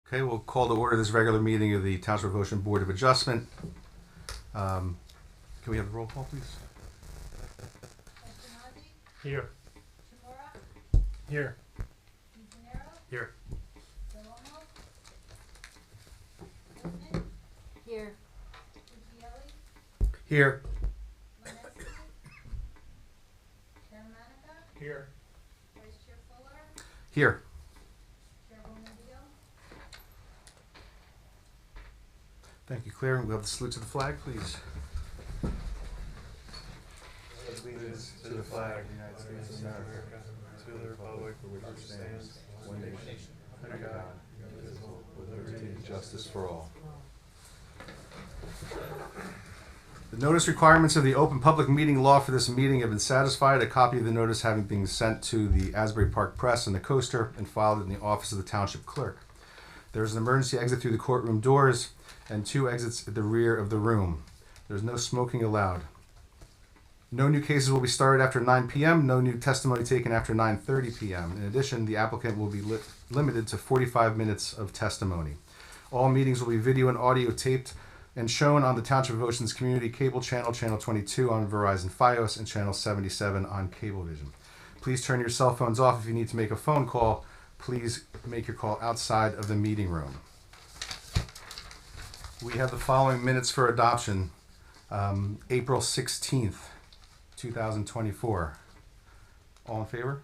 Okay, we'll call to order this regular meeting of the Township of Ocean Board of Adjustment. Can we have the roll call, please? Here. Here. Here. Here. Here. Here. Here. Thank you, Claire. We'll have the salute to the flag, please. Allegiance to the flag of the United States of America, to the republic for which it stands, one nation, under God, indivisible, with liberty and justice for all. The notice requirements of the open public meeting law for this meeting have been satisfied. A copy of the notice having been sent to the Asbury Park Press and the Coaster and filed in the office of the Township Clerk. There is an emergency exit through the courtroom doors and 2 exits at the rear of the room. There is no smoking allowed. No new cases will be started after 9 p.m. No new testimony taken after 9:30 p.m. In addition, the applicant will be limited to 45 minutes of testimony. All meetings will be video and audio taped and shown on the Township of Ocean's Community Cable Channel, Channel 22 on Verizon Fios, and Channel 77 on Cablevision. Please turn your cell phones off if you need to make a phone call. Please make your call outside of the meeting room. We have the following minutes for adoption. April 16th, 2024. All in favor?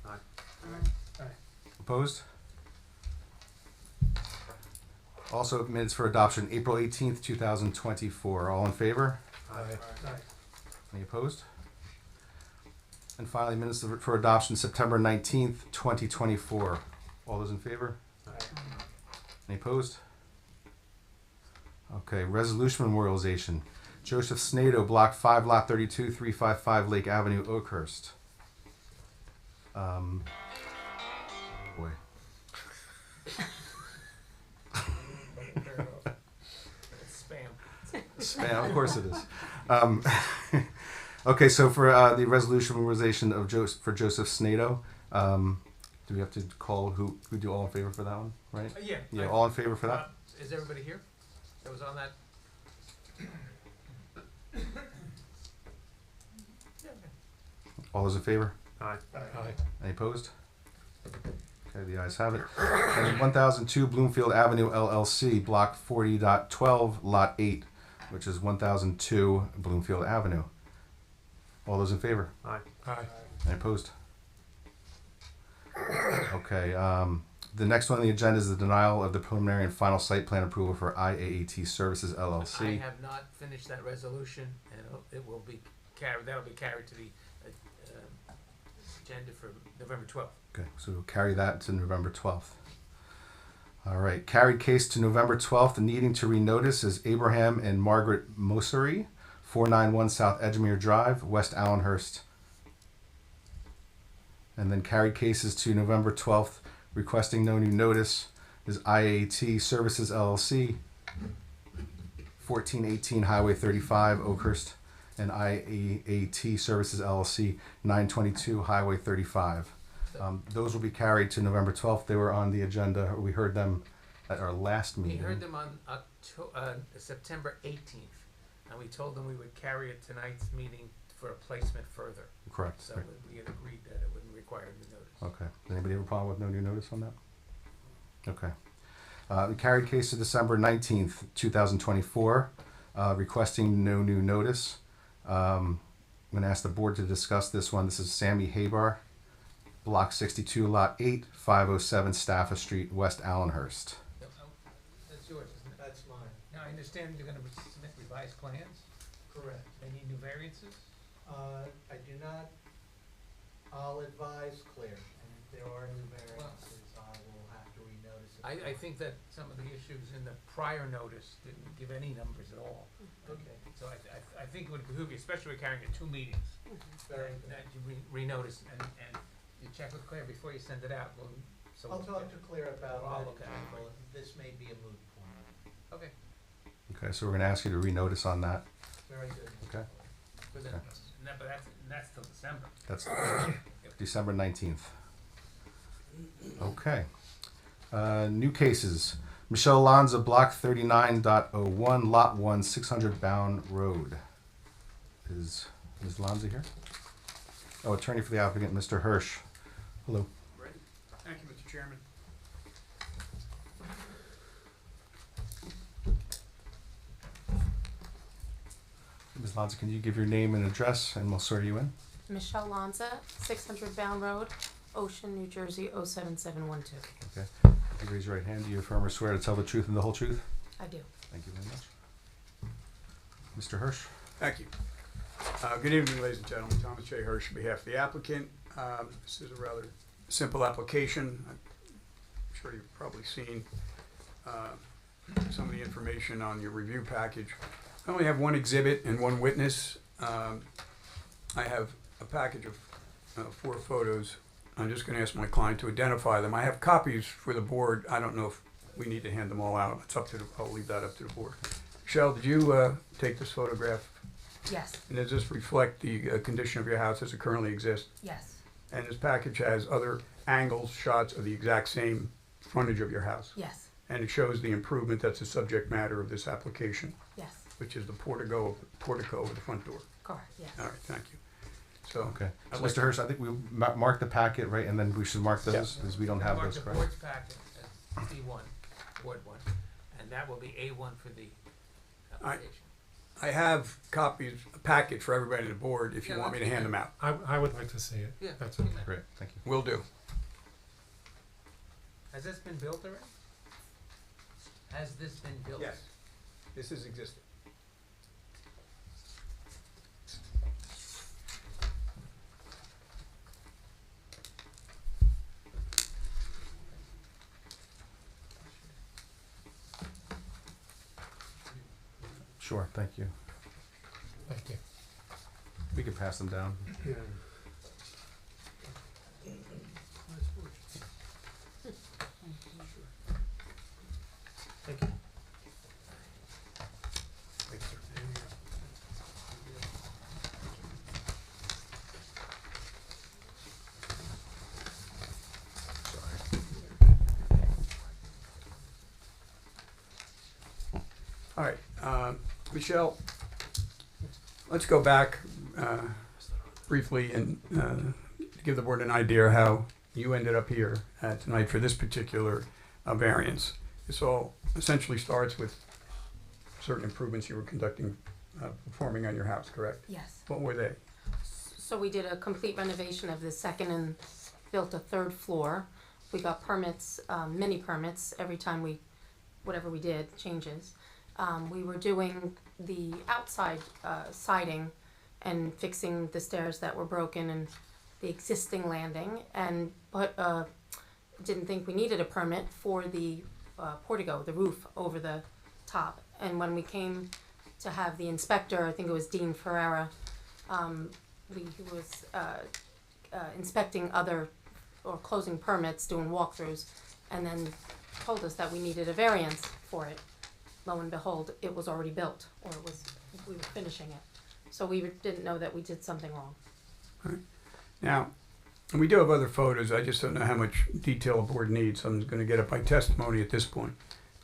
Aye. Opposed? Also minutes for adoption, April 18th, 2024. All in favor? Aye. Any opposed? And finally, minutes for adoption, September 19th, 2024. All those in favor? Aye. Any opposed? Okay, resolution memorialization. Joseph Snado, Block 5, Lot 32, 355 Lake Avenue, Oakhurst. Boy. Spam, of course it is. Okay, so for the resolution memorization of for Joseph Snado, do we have to call who do all in favor for that one, right? Yeah. Yeah, all in favor for that? Is everybody here that was on that? All those in favor? Aye. Any opposed? Okay, the ayes have it. And 1002 Bloomfield Avenue LLC, Block 40.12, Lot 8, which is 1002 Bloomfield Avenue. All those in favor? Aye. Any opposed? Okay, the next one on the agenda is the denial of the preliminary and final site plan approval for IAAT Services LLC. I have not finished that resolution, and it will be carried. That'll be carried to the agenda for November 12th. Okay, so we'll carry that to November 12th. All right, carried case to November 12th, needing to renotice is Abraham and Margaret Mosery, 491 South Edgemere Drive, West Allenhurst. And then carried cases to November 12th, requesting no new notice, is IAT Services LLC, 1418 Highway 35, Oakhurst, and IAT Services LLC, 922 Highway 35. Those will be carried to November 12th. They were on the agenda. We heard them at our last meeting. We heard them on September 18th, and we told them we would carry it tonight's meeting for a placement further. Correct. So Right. we had agreed that it wouldn't require new notice. Okay. Does anybody have a problem with no new notice on that? Okay. The carried case to December 19th, 2024, requesting no new notice. I'm going to ask the board to discuss this one. This is Sammy Haybar, Block 62, Lot 8, 507 Staffa Street, West Allenhurst. That's yours, isn't it? That's mine. Now, I understand you're gonna submit revised plans. Correct. Any new variances? I do not, I'll advise Claire, and if there are new variances, I will have to renotice it. I think that some of the issues in the prior notice didn't give any numbers at all. Okay, So I think it would behoove you, especially we're carrying it 2 meetings, very good. that you renotice and you check with Claire before you send it out. So I'll talk to Claire about I'll that look at it. example. This may be a moot point. Okay. Okay, so we're going to ask you to renotice on that. Very good. Okay. But then, Okay. but that's till December. That's December 19th. Okay. New cases. Michelle Lanza, Block 39.01, Lot 1, 600 Bound Road. Is Ms. Lanza here? Oh, attorney for the applicant, Mr. Hirsch. Hello. Ready? Thank you, Mr. Chairman. Ms. Lanza, can you give your name and address, and we'll swear you in? Michelle Lanza, 600 Bound Road, Ocean, New Jersey, 07712. Okay. If you raise your right hand, do you affirm or swear to tell the truth and the whole truth? I do. Thank you very much. Mr. Hirsch? Thank you. Good evening, ladies and gentlemen. Thomas J. Hirsch on behalf of the applicant. This is a rather simple application. I'm sure you've probably seen some of the information on your review package. I only have one exhibit and one witness. I have a package of 4 photos. I'm just going to ask my client to identify them. I have copies for the board. I don't know if we need to hand them all out. It's up to I'll leave that up to the board. Michelle, did you take this photograph? Yes, And does this reflect the condition of your house as it currently exists? yes, And this package has other angles, shots of the exact same frontage of your house. yes, And it shows the improvement that's the subject matter of this application, yes, which is the portico over the front door. correct, yes. All right, thank you. So, Okay. So, I'd like Mr. Hirsch, I think we marked the packet, right, and then we should mark those, Yeah. because we don't have Mark those, the correct? board's packet as C1, Board 1, and that will be A1 for the application. I have copies, a packet for everybody on the board if you Yeah, want me to hand them out. I would like to see it. Yeah. That's give okay. me that. Great, thank you. Will do. Has this been built already? Has this been built? Yes, this is existing. Sure, thank you. Thank you. We can pass them down. Thank you. All right, Michelle, let's go back briefly and give the board an idea how you ended up here tonight for this particular variance. This all essentially starts with certain improvements you were performing on your house, correct? Yes. What were they? So we did a complete renovation of the second and built a 3rd floor. We got permits, many permits, every time whatever we did, changes. We were doing the outside siding and fixing the stairs that were broken and the existing landing, but didn't think we needed a permit for the portico, the roof over the top. And when we came to have the inspector, I think it was Dean Ferreira, he was inspecting other or closing permits, doing walkthroughs, and then told us that we needed a variance for it. Lo and behold, it was already built, or we were finishing it. So we didn't know that we did something wrong. Now, and we do have other photos, I just don't know how much detail the board needs, so I'm going to get it by testimony at this point.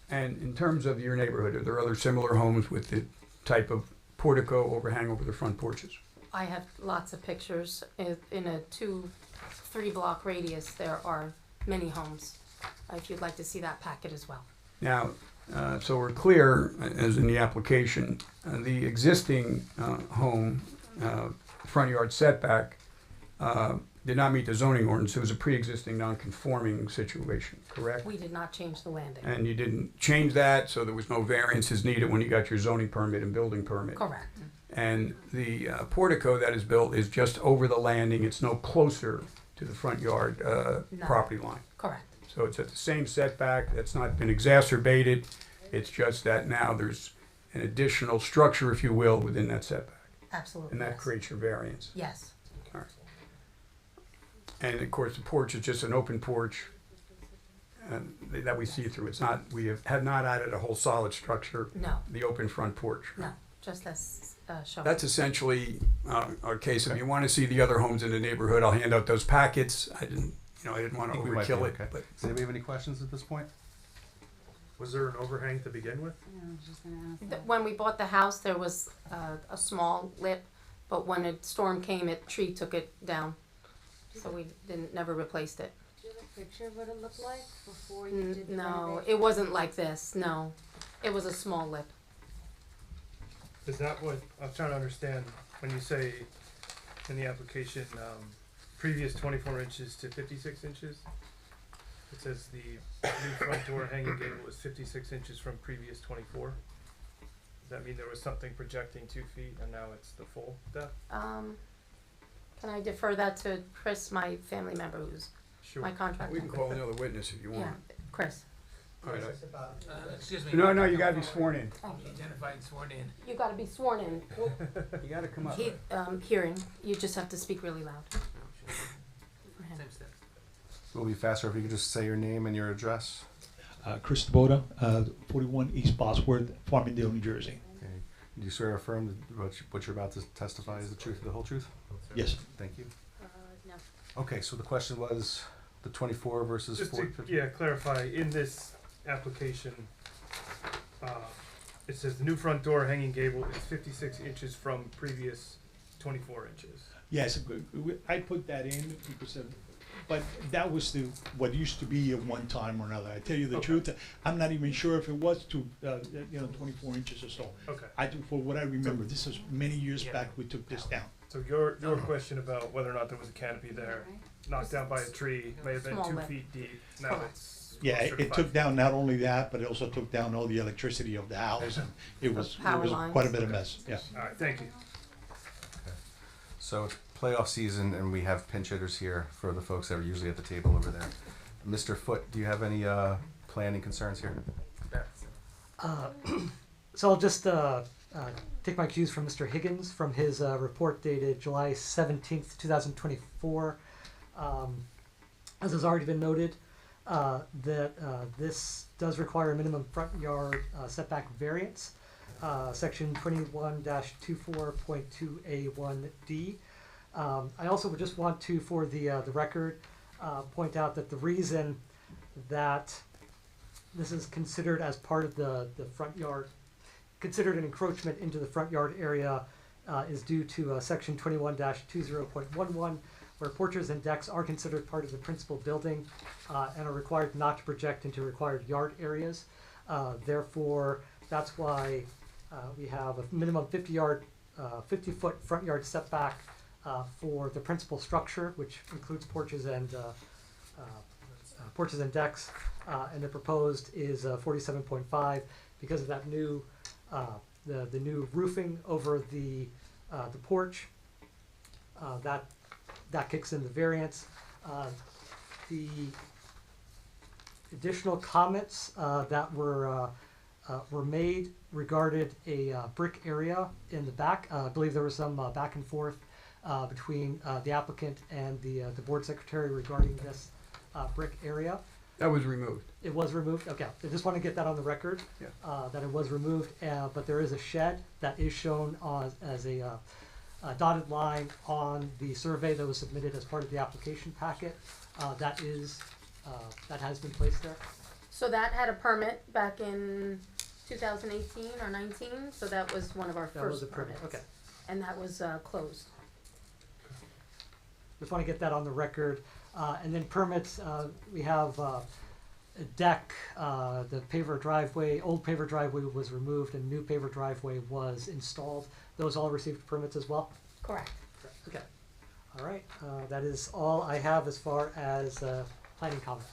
And in terms of your neighborhood, are there other similar homes with the type of portico overhang over the front porches? I have lots of pictures. In a 2-3 block radius, there are many homes. If you'd like to see that packet as well. Now, so we're clear, as in the application, the existing home, front yard setback, did not meet the zoning ordinance. It was a pre-existing non-conforming situation, correct? We did not change the landing. And you didn't change that, so there was no variances needed when you got your zoning permit and building permit. Correct. And the portico that is built is just over the landing. It's no closer to the front yard No. property line. Correct. So it's at the same setback. That's not been exacerbated. It's just that now there's an additional structure, if you will, within that setback. Absolutely. And that yes. creates your variance. Yes. And of course, the porch is just an open porch that we see through. It's not, we have not added a whole solid structure, No. the open front porch. No. Just as shown. That's essentially our case. If you want to see the other homes in the neighborhood, I'll hand out those packets. I didn't you know, I didn't want I to think we might be overkill it, okay. but Does anybody have any questions at this point? Was there an overhang to begin with? Yeah, I was just gonna ask that. When we bought the house, there was a small lip, but when a storm came, a tree took it down. So we never replaced it. Do you have a picture of what it looked like before you did the No, renovation? it wasn't like this, no. It was a small lip. Is that what, I'm trying to understand, when you say in the application, previous 24 inches to 56 inches? It says the new front door hanging gable is 56 inches from previous 24? Does that mean there was something projecting 2 feet and now it's the full depth? Can I defer that to Chris, my family member, who's Sure. my contractor? we can call another witness if you Yeah, want. Chris. All right, Excuse me. no, you gotta be sworn in. Identified and sworn in. You gotta be sworn in. You gotta come up. Hearing, you just have to speak really loud. For him. Same steps. Will be faster if you could just say your name and your address. Chris Taboda, 41 East Bosworth, Farmingdale, New Jersey. Okay. Do you swear or affirm that what you're about to testify is the truth, the whole truth? Yes. Thank you. No. Okay, so the question was the 24 versus Just 4. to, clarify, in this application, it says the new front door hanging gable is 56 inches from previous 24 inches. Yes, I put that in because but that was what used to be at one time or another. I tell you the Okay. truth, I'm not even sure if it was 24 inches or so. Okay. I do, for what I remember, this was many years Yeah. back we took this down. So your question about whether or not there was a canopy there, knocked down by a tree, may have been Small 2 lip. feet deep. Now Correct. it's Yeah, closer to it 5 took feet. down not only that, but it also took down all the electricity of the house, and it was Power lines. quite a bit of mess. Yeah. All right, thank you. So it's playoff season, and we have pinch hitters here for the folks that are usually at the table over there. Mr. Foote, do you have any planning concerns here? That's, So I'll just take my cues from Mr. Higgins from his report dated July 17th, 2024. As has already been noted, that this does require a minimum front yard setback variance, section 21-24.2A1D. I also would just want to, for the record, point out that the reason that this is considered as part of the front yard, considered an encroachment into the front yard area, is due to section 21-20.11, where porches and decks are considered part of the principal building and are required not to project into required yard areas. Therefore, that's why we have a minimum 50-foot front yard setback for the principal structure, which includes porches and decks, and the proposed is 47.5 because of that new the new roofing over the porch. That kicks in the variance. The additional comments that were made regarded a brick area in the back. I believe there was some back and forth between the applicant and the board secretary regarding this brick area. That was removed. It was removed. Okay, I just want to get that on the record. Yeah. That it was removed, but there is a shed that is shown as a dotted line on the survey that was submitted as part of the application packet. That has been placed there. So that had a permit back in 2018 or 19, so that was one of our That was first a permit. permits. Okay. And that was closed. Just want to get that on the record. And then permits, we have a deck, the paver driveway, old paver driveway was removed and new paver driveway was installed. Those all received permits as well? Correct. Okay. All right. That is all I have as far as planning comments.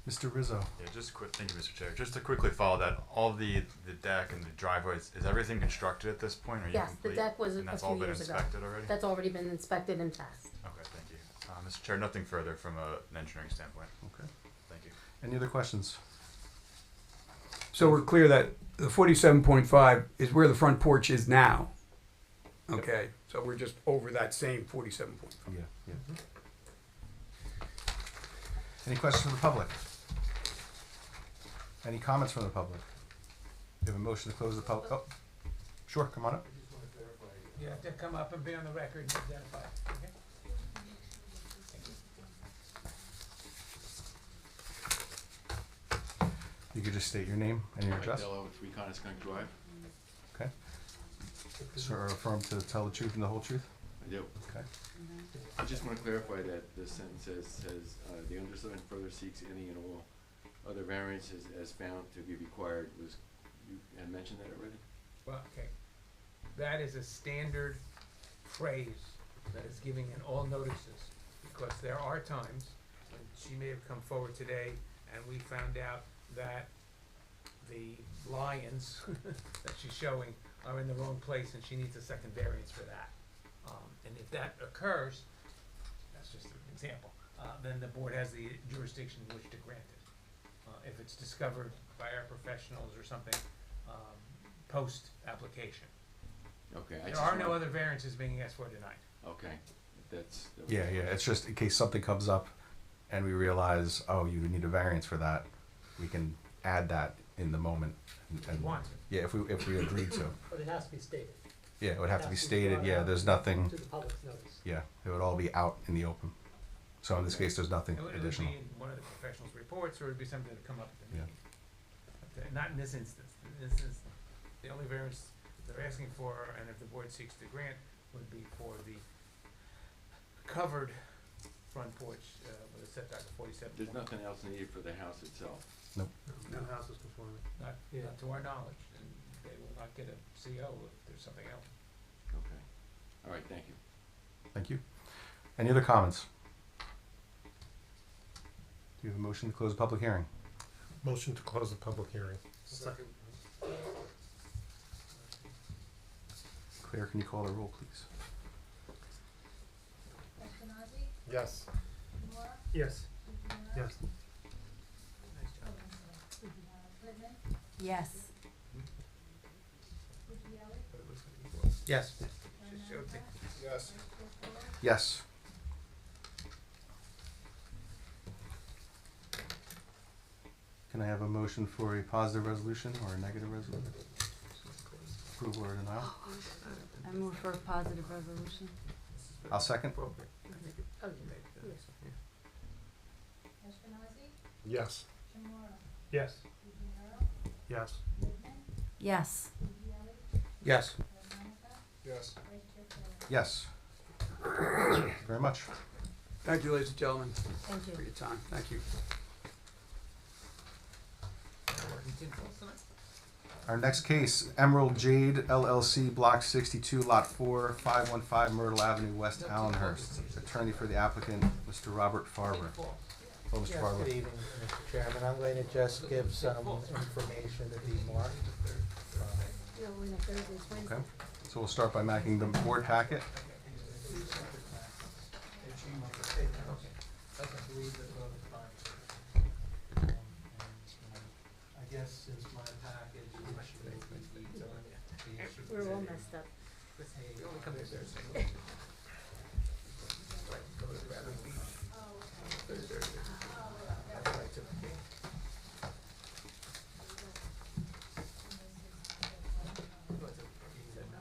Mr. Rizzo. Yeah, just quick. Thank you, Mr. Chair. Just to quickly follow that, all the deck and the driveways, is everything constructed at this point? Or are you Yes, the complete? deck was And a that's few all been years ago. inspected already? That's already been inspected and passed. Okay, thank you. Mr. Chair, nothing further from an engineering standpoint. Okay. Thank you. Any other questions? So we're clear that the 47.5 is where the front porch is now. Okay, so we're just over that same 47.5. Yeah. Any questions from the public? Any comments from the public? You have a motion to close the public, oh, sure, come on up. you have to come up and be on the record and identify, okay? You could just state your name and your address. Dello, 3 Conoskunk Drive. Okay. Sir, affirm to tell the truth and the whole truth? I do. Okay. I just want to clarify that this sentence says, the undersigned further seeks any and all other variances as found to be required. You had mentioned that already? Well, okay, that is a standard phrase that is giving in all notices, because there are times when she may have come forward today and we found out that the lions that she's showing are in the wrong place and she needs a second variance for that. And if that occurs, that's just an example, then the board has the jurisdiction in which to grant it. If it's discovered by our professionals or something, post-application. Okay. There are no other variances being asked for tonight. Okay, that's. Yeah, it's just in case something comes up and we realize, oh, you need a variance for that, we can add that in the moment. If you want to. Yeah, if we agreed to. But it has to be stated. Yeah, it would have to be Has stated, brought yeah, out there's nothing, To the public's notice. yeah, it would all be out in the open. So in this case, there's nothing It would additional. be in one of the professionals' reports, or it'd be something that would come up at the Yeah. meeting. But, not in this instance. In this instance, the only variance they're asking for, and if the board seeks to grant, would be for the covered front porch, with a setback of 47. There's nothing else needed for the house itself. No house is conforming. Not to our knowledge, and they will not get a CO if there's something else. Okay. All right, thank you. Thank you. Any other comments? Do you have a motion to close the public hearing? Motion to close the public hearing. Second. Claire, can you call the roll, please? Eskenazi? Yes. Kimura? Yes. Fujimura? Yes. Nice job. Whitman? Yes. Fujielli? Yes. Just showed me. Yes. Yes. Can I have a motion for a positive resolution or a negative resolution? Approval or denial? I move for a positive resolution. I'll second. Appropriate. Oh, Eskenazi? Yes. Kimura? Yes. Fujimura? Yes. Whitman? yes. Fujielli? Yes. Monica? Yes. Vice Chair Taylor? Yes. Thank you very much. Thank you, ladies and gentlemen, Thank for you. your time. Thank you. Working tin foils tonight? Our next case, Emerald Jade LLC, Block 62, Lot 4, 515 Myrtle Avenue, West Allenhurst. Attorney for the applicant, Mr. Robert Farber. Tin foil. Oh, Mr. Yes, Farber. good evening, Mr. Chairman. I'm going to just give some information to be marked. No, we're not Thursdays, Wednesdays. Okay, so we'll start by marking the board packet. I guess since my package, which may be the issue. We're all messed up. You only come here Thursday. Right, go to Bradley Beach. Thursday. That's right, to the game. Go to- he said no.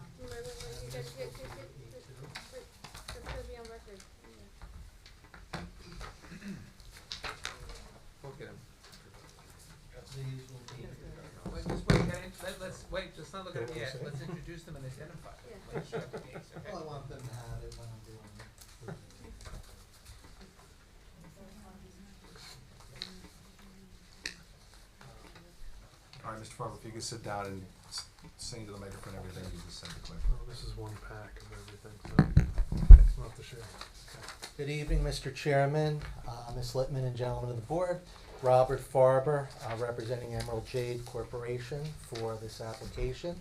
We'll get him. These will be. Wait, just wait, let's wait, let's not look at them yet, let's introduce them and identify them. Let's show the case, okay? Well, I want them to have it when I'm doing it. All right, Mr. Farber, if you could sit down and sing to the microphone everything you just said to Claire. This is one pack of everything, so it's not the share. Good evening, Mr. Chairman, Ms. Littman and gentlemen of the board. Robert Farber, representing Emerald Jade Corporation for this application,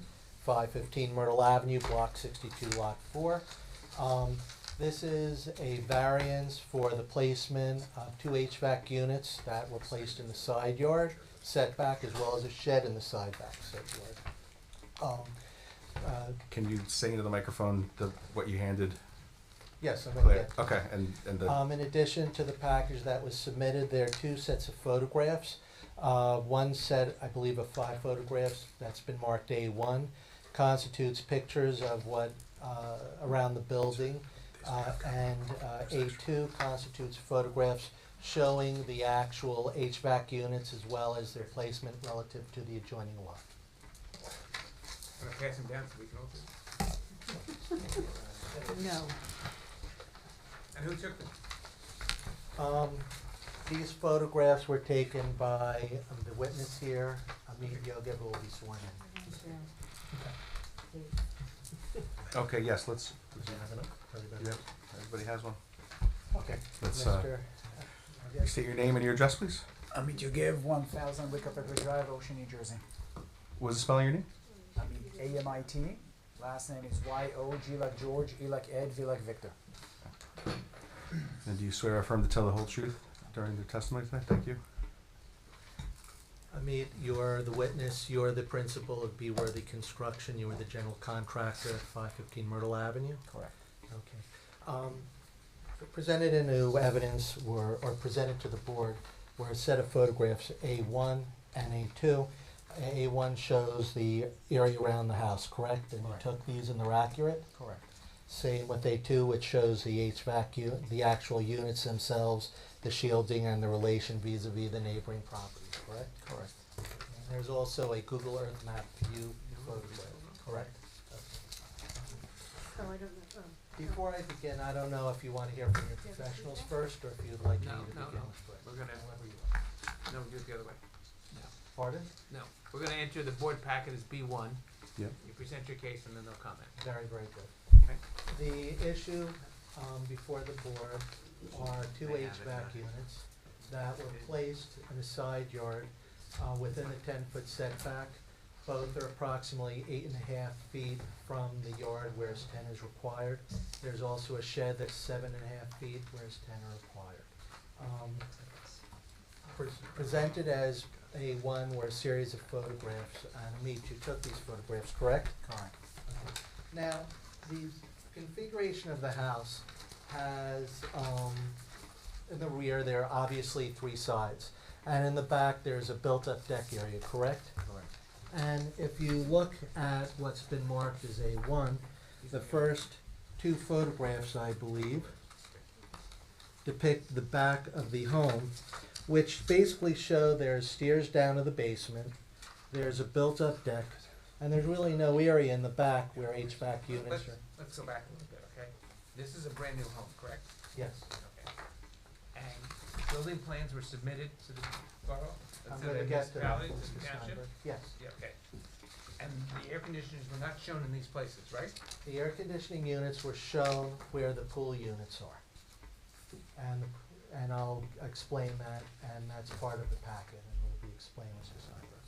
515 Myrtle Avenue, Block 62, Lot 4. This is a variance for the placement of 2 HVAC units that were placed in the side yard setback, as well as a shed in the side back yard. Can you say into the microphone what you handed Yes, I'm going to Claire? get Okay, and the, In addition to the package that was submitted, there are 2 sets of photographs. One set, I believe, of 5 photographs that's been marked A1, constitutes pictures of what around the building. A2 constitutes photographs showing the actual HVAC units as well as their placement relative to the adjoining lot. I'm gonna pass them down so we can all see. No. And who took them? These photographs were taken by the witness here, Amit Yoga, who will be sworn in. Okay, yes, let's, Everybody. yep, everybody has one. Okay. Let's, Mr. state your name and your address, please. Amit Yogev, 1000 Wickover Drive, Ocean, New Jersey. What was the spelling of your name? Amit, A-M-I-T. Last name is Y-O-G like George, E like Ed, V like Victor. And do you swear or affirm to tell the whole truth during the testimony today? Thank you. Amit, you're the witness, you're the principal of Be Worthy Construction, you were the general contractor at 515 Myrtle Avenue? Correct. Okay. Presented into evidence or presented to the board were a set of photographs, A1 and A2. A1 shows the area around the house, correct? And you Correct. took these and they're accurate? Correct. Same with A2, which shows the HVAC unit, the actual units themselves, the shielding and the relation vis-a-vis the neighboring properties, correct? Correct. And there's also a Google Earth map view photograph, correct? So I don't know. Before I begin, I don't know if you want to hear from your professionals first, or if you'd like me No, to no, begin. no. We're gonna, no, do it the other way. Pardon? No, we're gonna enter the board packet as B1. Yep. You present your case and then they'll comment. Very, very good. Okay. The issue before the board are two I have it, HVAC units that were placed in the side yard within the 10-foot setback. Both are approximately 8.5 feet from the yard, whereas 10 is required. There's also a shed that's 7.5 feet, whereas 10 are required. Presented as A1 were a series of photographs, and Amit, you took these photographs, correct? Correct. Now, the configuration of the house has, in the rear, there are obviously 3 sides. And in the back, there's a built-up deck area, correct? Correct. And if you look at what's been marked as A1, the first 2 photographs, I believe, depict the back of the home, which basically show there's stairs down to the basement, there's a built-up deck, and there's really no area in the back where HVAC units are. Let's go back a little bit, okay? This is a brand new home, correct? Yes. Okay. And building plans were submitted to the borough? I'm to gonna the get to that, municipality, to Mr. the township? Steinberg. Yes. Yeah, okay. And the air conditioners were not shown in these places, right? The air conditioning units were shown where the pool units are. And I'll explain that, and that's part of the packet, and will be explained, Mr. Steinberg.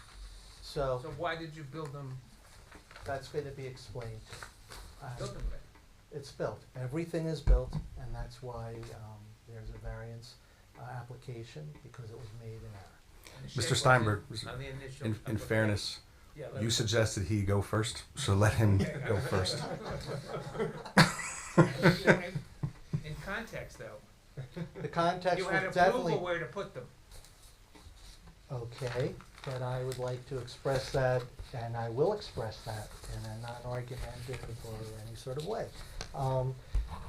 So why did you build them, That's going to be explained. build them with? It's built. Everything is built, and that's why there's a variance application, because it was made in error. And the shed Mr. wasn't Steinberg, on the initial in application? fairness, Yeah, you suggested he go first, so let him go first. In context, though, The context you was had definitely... approval where to put them. Okay, but I would like to express that, and I will express that in a non-argumentative or any sort of way.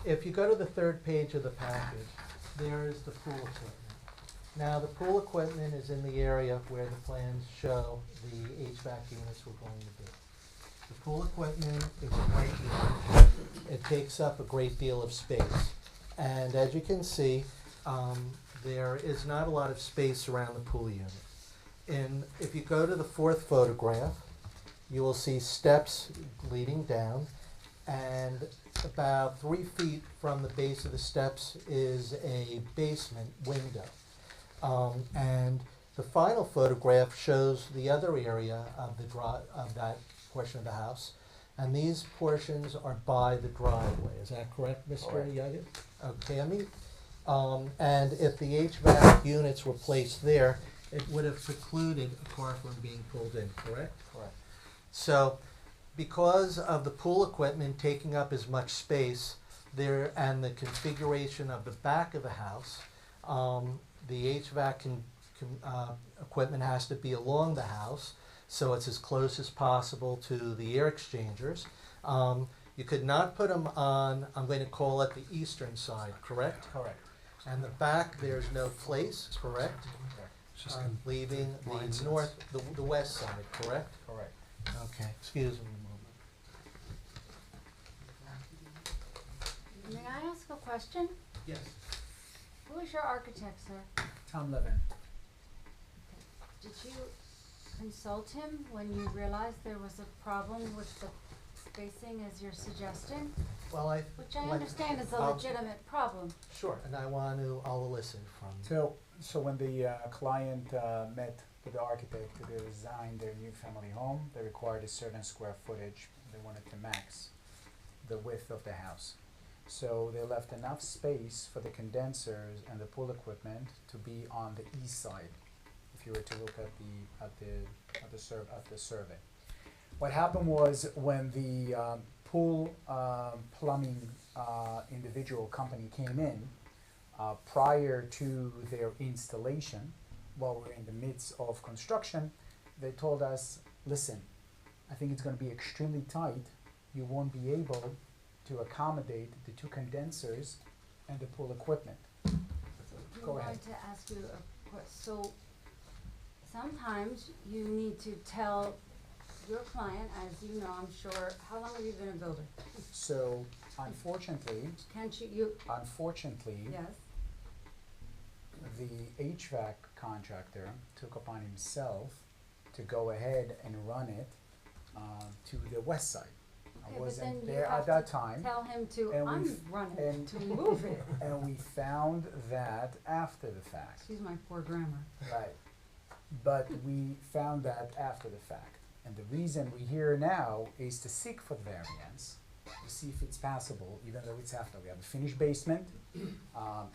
If you go to the 3rd page of the package, there is the pool equipment. Now, the pool equipment is in the area where the plans show the HVAC units were going to be. The pool equipment is a great unit. It takes up a great deal of space. And as you can see, there is not a lot of space around the pool unit. And if you go to the 4th photograph, you will see steps leading down, and about 3 feet from the base of the steps is a basement window. And the final photograph shows the other area of of that portion of the house, and these portions are by the driveway. Is that correct, Mr. Yaga? Okay, and if the HVAC units were placed there, it would have precluded a car from being pulled in, correct? Correct. So, because of the pool equipment taking up as much space there and the configuration of the back of the house, the HVAC equipment has to be along the house, so it's as close as possible to the air exchangers. You could not put them on, I'm going to call it the eastern side, correct? Correct. And the back, there's no place, correct? Leaving the north, the west side, correct? Correct. Okay, excuse me a moment. May I ask a question? Yes. Who is your architect, sir? Tom Levin. Did you consult him when you realized there was a problem with the spacing as you're suggesting? Well, Which I like- understand is a I'll- legitimate problem. Sure, and I'll listen from. So when the client met with the architect to design their new family home, they required a certain square footage. They wanted to max the width of the house. So they left enough space for the condensers and the pool equipment to be on the east side. If you were to look at the survey, what happened was when the pool plumbing individual company came in prior to their installation, while we're in the midst of construction, they told us, "Listen, I think it's going to be extremely tight. You won't be able to accommodate the two condensers and the pool equipment." Go ahead. I wanted to ask you a question. So sometimes you need to tell your client, as you know, I'm sure, how long have you been a builder? So unfortunately, Can't you, yes? the HVAC contractor took upon himself to go ahead and run it to the west side. I Okay, but wasn't then you there have at that to time. Tell him to and we've- unrun and- it, to move it. And we found that after the fact. Excuse my poor grammar. Right. But we found that after the fact. And the reason we're here now is to seek for variance, to see if it's passable, even though it's after. We have a finished basement.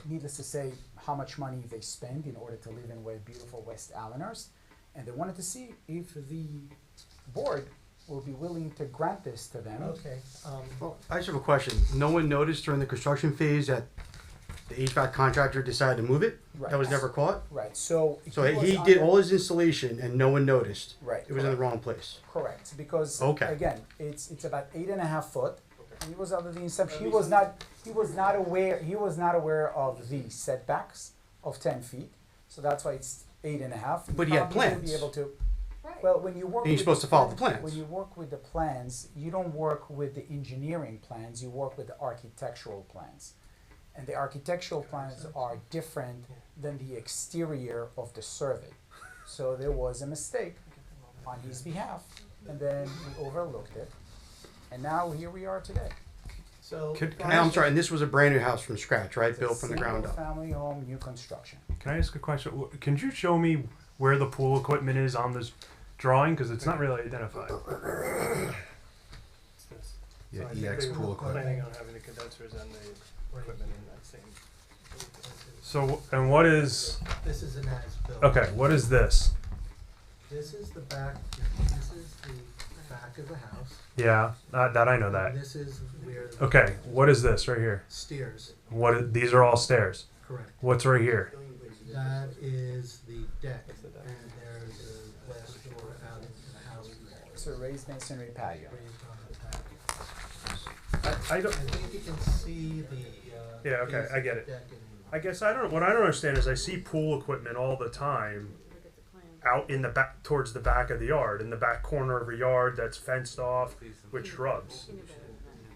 Needless to say, how much money they spend in order to live in beautiful West Allenhurst. And they wanted to see if the board will be willing to grant this to them. Okay, Well, I just have a question. No one noticed during the construction phase that the HVAC contractor decided to move it? That was Right. never caught? Right, so. So was he did under- all his installation and no one noticed? Right. It was in the wrong place? Correct, because Okay. again, it's about 8.5 foot. And he was under the assumption, he was not aware of the setbacks of 10 feet. So that's why it's 8.5. But he had Probably wouldn't plans. Be able to, Right. well, when you work. And you're with supposed the to follow the plan- plans. When you work with the plans, you don't work with the engineering plans, you work with the architectural plans. And the architectural plans are different than the exterior of the survey. So there was a mistake on his behalf, and then we overlooked it. And now here we are today. so. I'm sorry, and this was a brand new house from scratch, right? Built from the ground up? Family home, new construction. Can I ask a question? Can you show me where the pool equipment is on this drawing? Because it's not really identified. It's this. Yeah, So I think EX they pool were equipment. planning on having the condensers and the equipment in that same. So, and what is, This is an as-built. okay, what is this? This is the back, this is the back of the house. Yeah, that I know And that. this is where the Okay, what is this right here? stairs, These are all stairs. correct. What's right here? That is the deck, and there's a glass door out into the house. It's a raised masonry patio. Raised on the back. I don't. I think you can see the, Yeah, okay, base I of get the it. deck in- What I don't understand is I see pool equipment all the time Look at the plan. out in the back, towards the back of the yard, in the back corner of a yard that's fenced off with shrubs.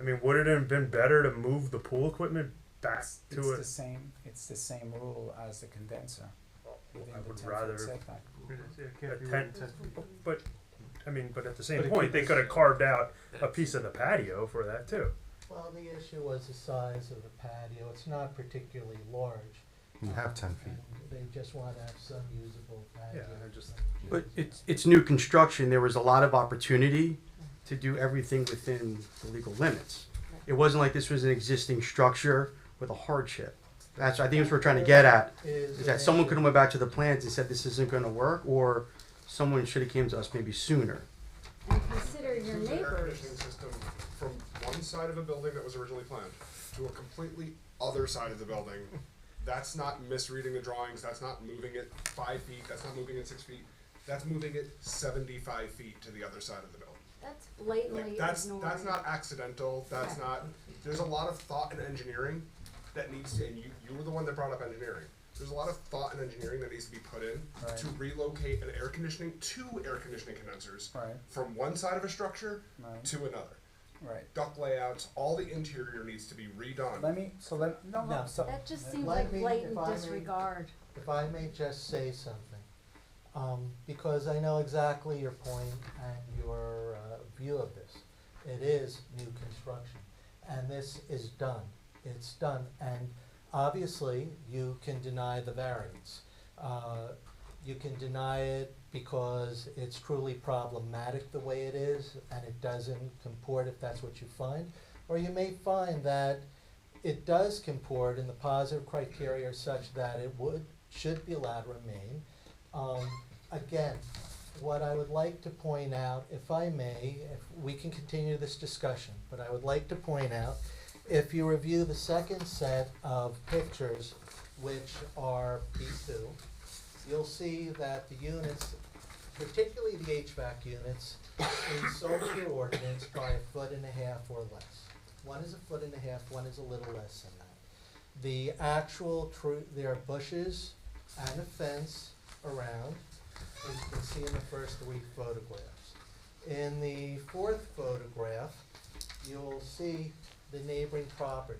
I mean, would it have been better to move the pool equipment back It's to it? it's the same rule as the condenser. within I the would 10-foot rather- setback. A tent, but, I mean, but at the same But it point, could they be- could have carved out a piece of the patio for that too. Well, the issue was the size of the patio. It's not particularly large. You have 10 feet. And they just want to have some usable patio. Yeah, I just- But it's new construction. There was a lot of opportunity to do everything within the legal limits. It wasn't like this was an existing structure with a hardship. I think that's what we're trying to get at. Is that someone could have went back to the plans and said this isn't going to work, or someone should have came to us maybe sooner. And consider your Use an air neighbors. conditioning system from one side of a building that was originally planned to a completely other side of the building. That's not misreading the drawings, that's not moving it 5 feet, that's not moving it 6 feet. That's moving it 75 feet to the other side of the building. That's blatantly Like that's ignoring. not accidental. That's Right. not. There's a lot of thought and engineering that needs to. And you were the one that brought up engineering. There's a lot of thought and engineering that needs to be put in Right. to relocate two air conditioning condensers Right. from one side of a structure Right. to another. Right. Duct layouts, all the interior needs to be redone. No. That just seems Let like me- blatant if I may- disregard. If I may just say something, because I know exactly your point and your view of this. It is new construction, and this is done. It's done, and obviously, you can deny the variance. You can deny it because it's truly problematic the way it is, and it doesn't comport if that's what you find. Or you may find that it does comport and the positive criteria are such that it should be allowed to remain. Again, what I would like to point out, if I may, if we can continue this discussion, but I would like to point out, if you review the second set of pictures, which are B2, you'll see that the units, particularly the HVAC units, is sold to your ordinance by 1.5 feet or less. One is 1.5 feet, one is a little less than that. The actual there are bushes and a fence around, as you can see in the first 3 photographs. In the 4th photograph, you'll see the neighboring property,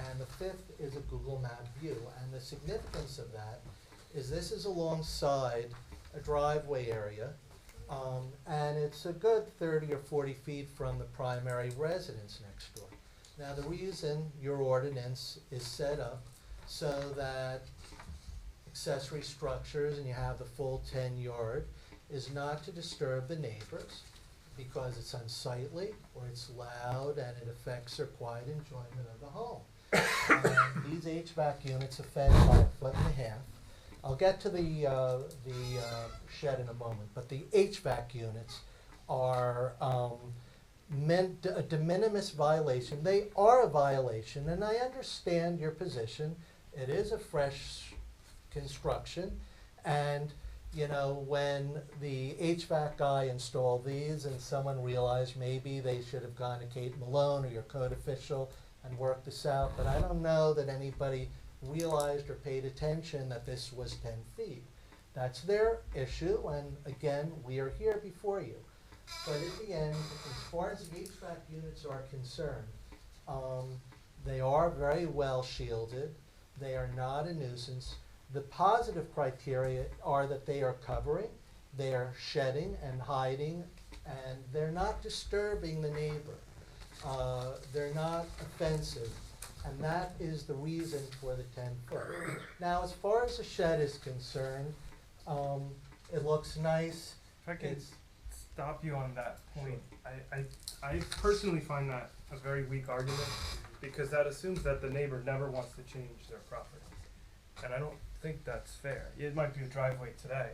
and the 5th is a Google Map view. And the significance of that is this is alongside a driveway area, and it's a good 30 or 40 feet from the primary residence next door. Now, the reason your ordinance is set up so that accessory structures, and you have the full 10-yard, is not to disturb the neighbors because it's unsightly or it's loud and it affects their quiet enjoyment of the home. These HVAC units are fed by 1.5 feet. I'll get to the shed in a moment, but the HVAC units are meant a de minimis violation. They are a violation, and I understand your position. It is a fresh construction, and you know, when the HVAC guy installed these and someone realized maybe they should have gone to Kate Malone or your code official and worked this out, but I don't know that anybody realized or paid attention that this was 10 feet. That's their issue, and again, we are here before you. But at the end, as far as the HVAC units are concerned, they are very well shielded. They are not a nuisance. The positive criteria are that they are covering, they are shedding and hiding, and they're not disturbing the neighbor. They're not offensive, and that is the reason for the 10 foot. Now, as far as the shed is concerned, it looks nice. If I can It's- stop you on that point, I personally find that a very weak argument because that assumes that the neighbor never wants to change their property. And I don't think that's fair. It might be a driveway today,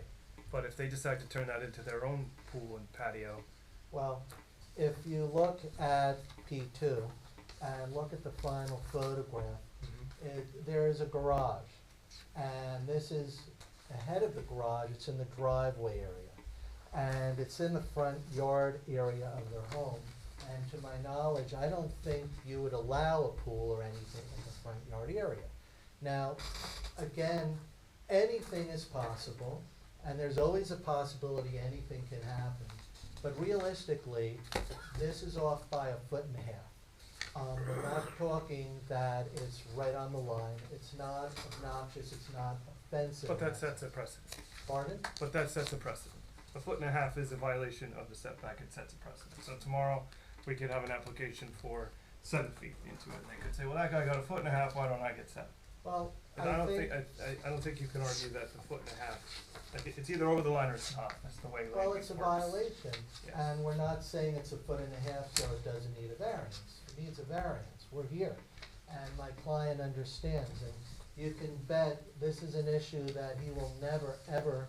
but if they decide to turn that into their own pool and patio, Well, if you look at P2 and look at the final photograph, there is a garage. And this is ahead of the garage, it's in the driveway area. And it's in the front yard area of their home. And to my knowledge, I don't think you would allow a pool or anything in the front yard area. Now, again, anything is possible, and there's always a possibility anything can happen. But realistically, this is off by 1.5 feet. We're not talking that it's right on the line. It's not obnoxious, it's not offensive. but that sets a precedent. Pardon? But that sets a precedent. 1.5 feet is a violation of the setback, it sets a precedent. So tomorrow, we could have an application for 7 feet into it, and they could say, well, that guy got 1.5 feet, why don't I get 7? Well, And I don't think you can argue that 1.5 feet, like, it's either over the line or it's not, that's the way Well, land it's a use works. violation, Yes. and we're not saying it's 1.5 feet, so it doesn't need a variance. It needs a variance, we're here, and my client understands, and you can bet this is an issue that he will never, ever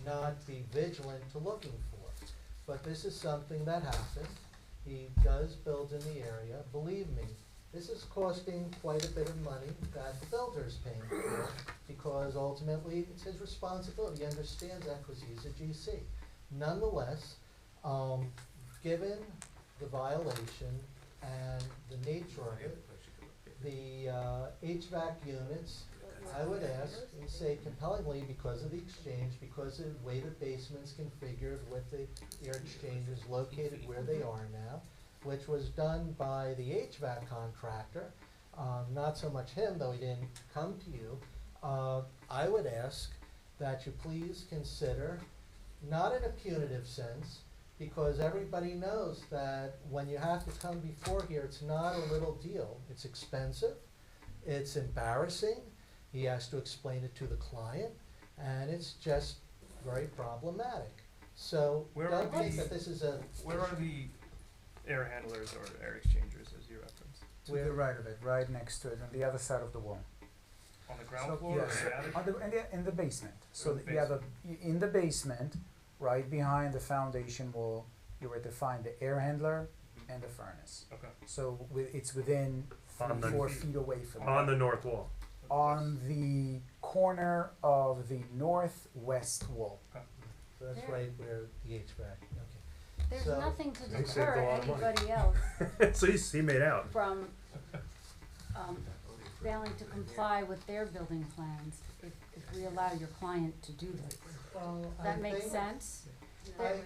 not be vigilant to looking for. But this is something that happened, he does build in the area, believe me, this is costing quite a bit of money that the builder is paying for, because ultimately it's his responsibility. He understands that because he's a GC. Nonetheless, given the violation and the nature of it, the HVAC units, I would ask and say compellingly, because of the exchange, because of the way the basement's configured with the air exchangers located where they are now, which was done by the HVAC contractor, not so much him, though he didn't come to you, I would ask that you please consider, not in a punitive sense, because everybody knows that when you have to come before here, it's not a little deal. It's expensive, it's embarrassing, he has to explain it to the client, and it's just very problematic. So Where don't are think the- that this is a. Where are the air handlers or air exchangers as you referenced? To the right of it, right next to it, on the other side of the wall. On the ground So, floor yes, or the attic? in the basement. So In the you have in the basement, right behind the foundation wall, you were to find the air handler and the furnace. Okay. So it's within On the- 4 feet away from On it. the north wall. On the corner of the northwest wall. So that's right where the HVAC, okay. There's So- nothing to They saved deter a lot of money. anybody else So he made out. from, failing to comply with their building plans if we allow your client to do this. Well, Does that make sense? That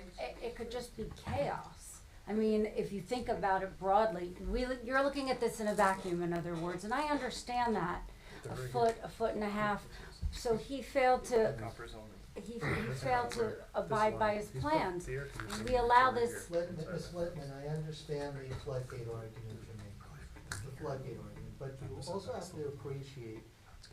it could just be chaos. I mean, if you think about it broadly, you're looking at this in a vacuum, in other words, and I understand that. A foot and a half. So he failed to, he failed to abide by his plans. We allow this, Ms. Littman, I understand the floodgate argument you're making, the floodgate argument, but you also have to appreciate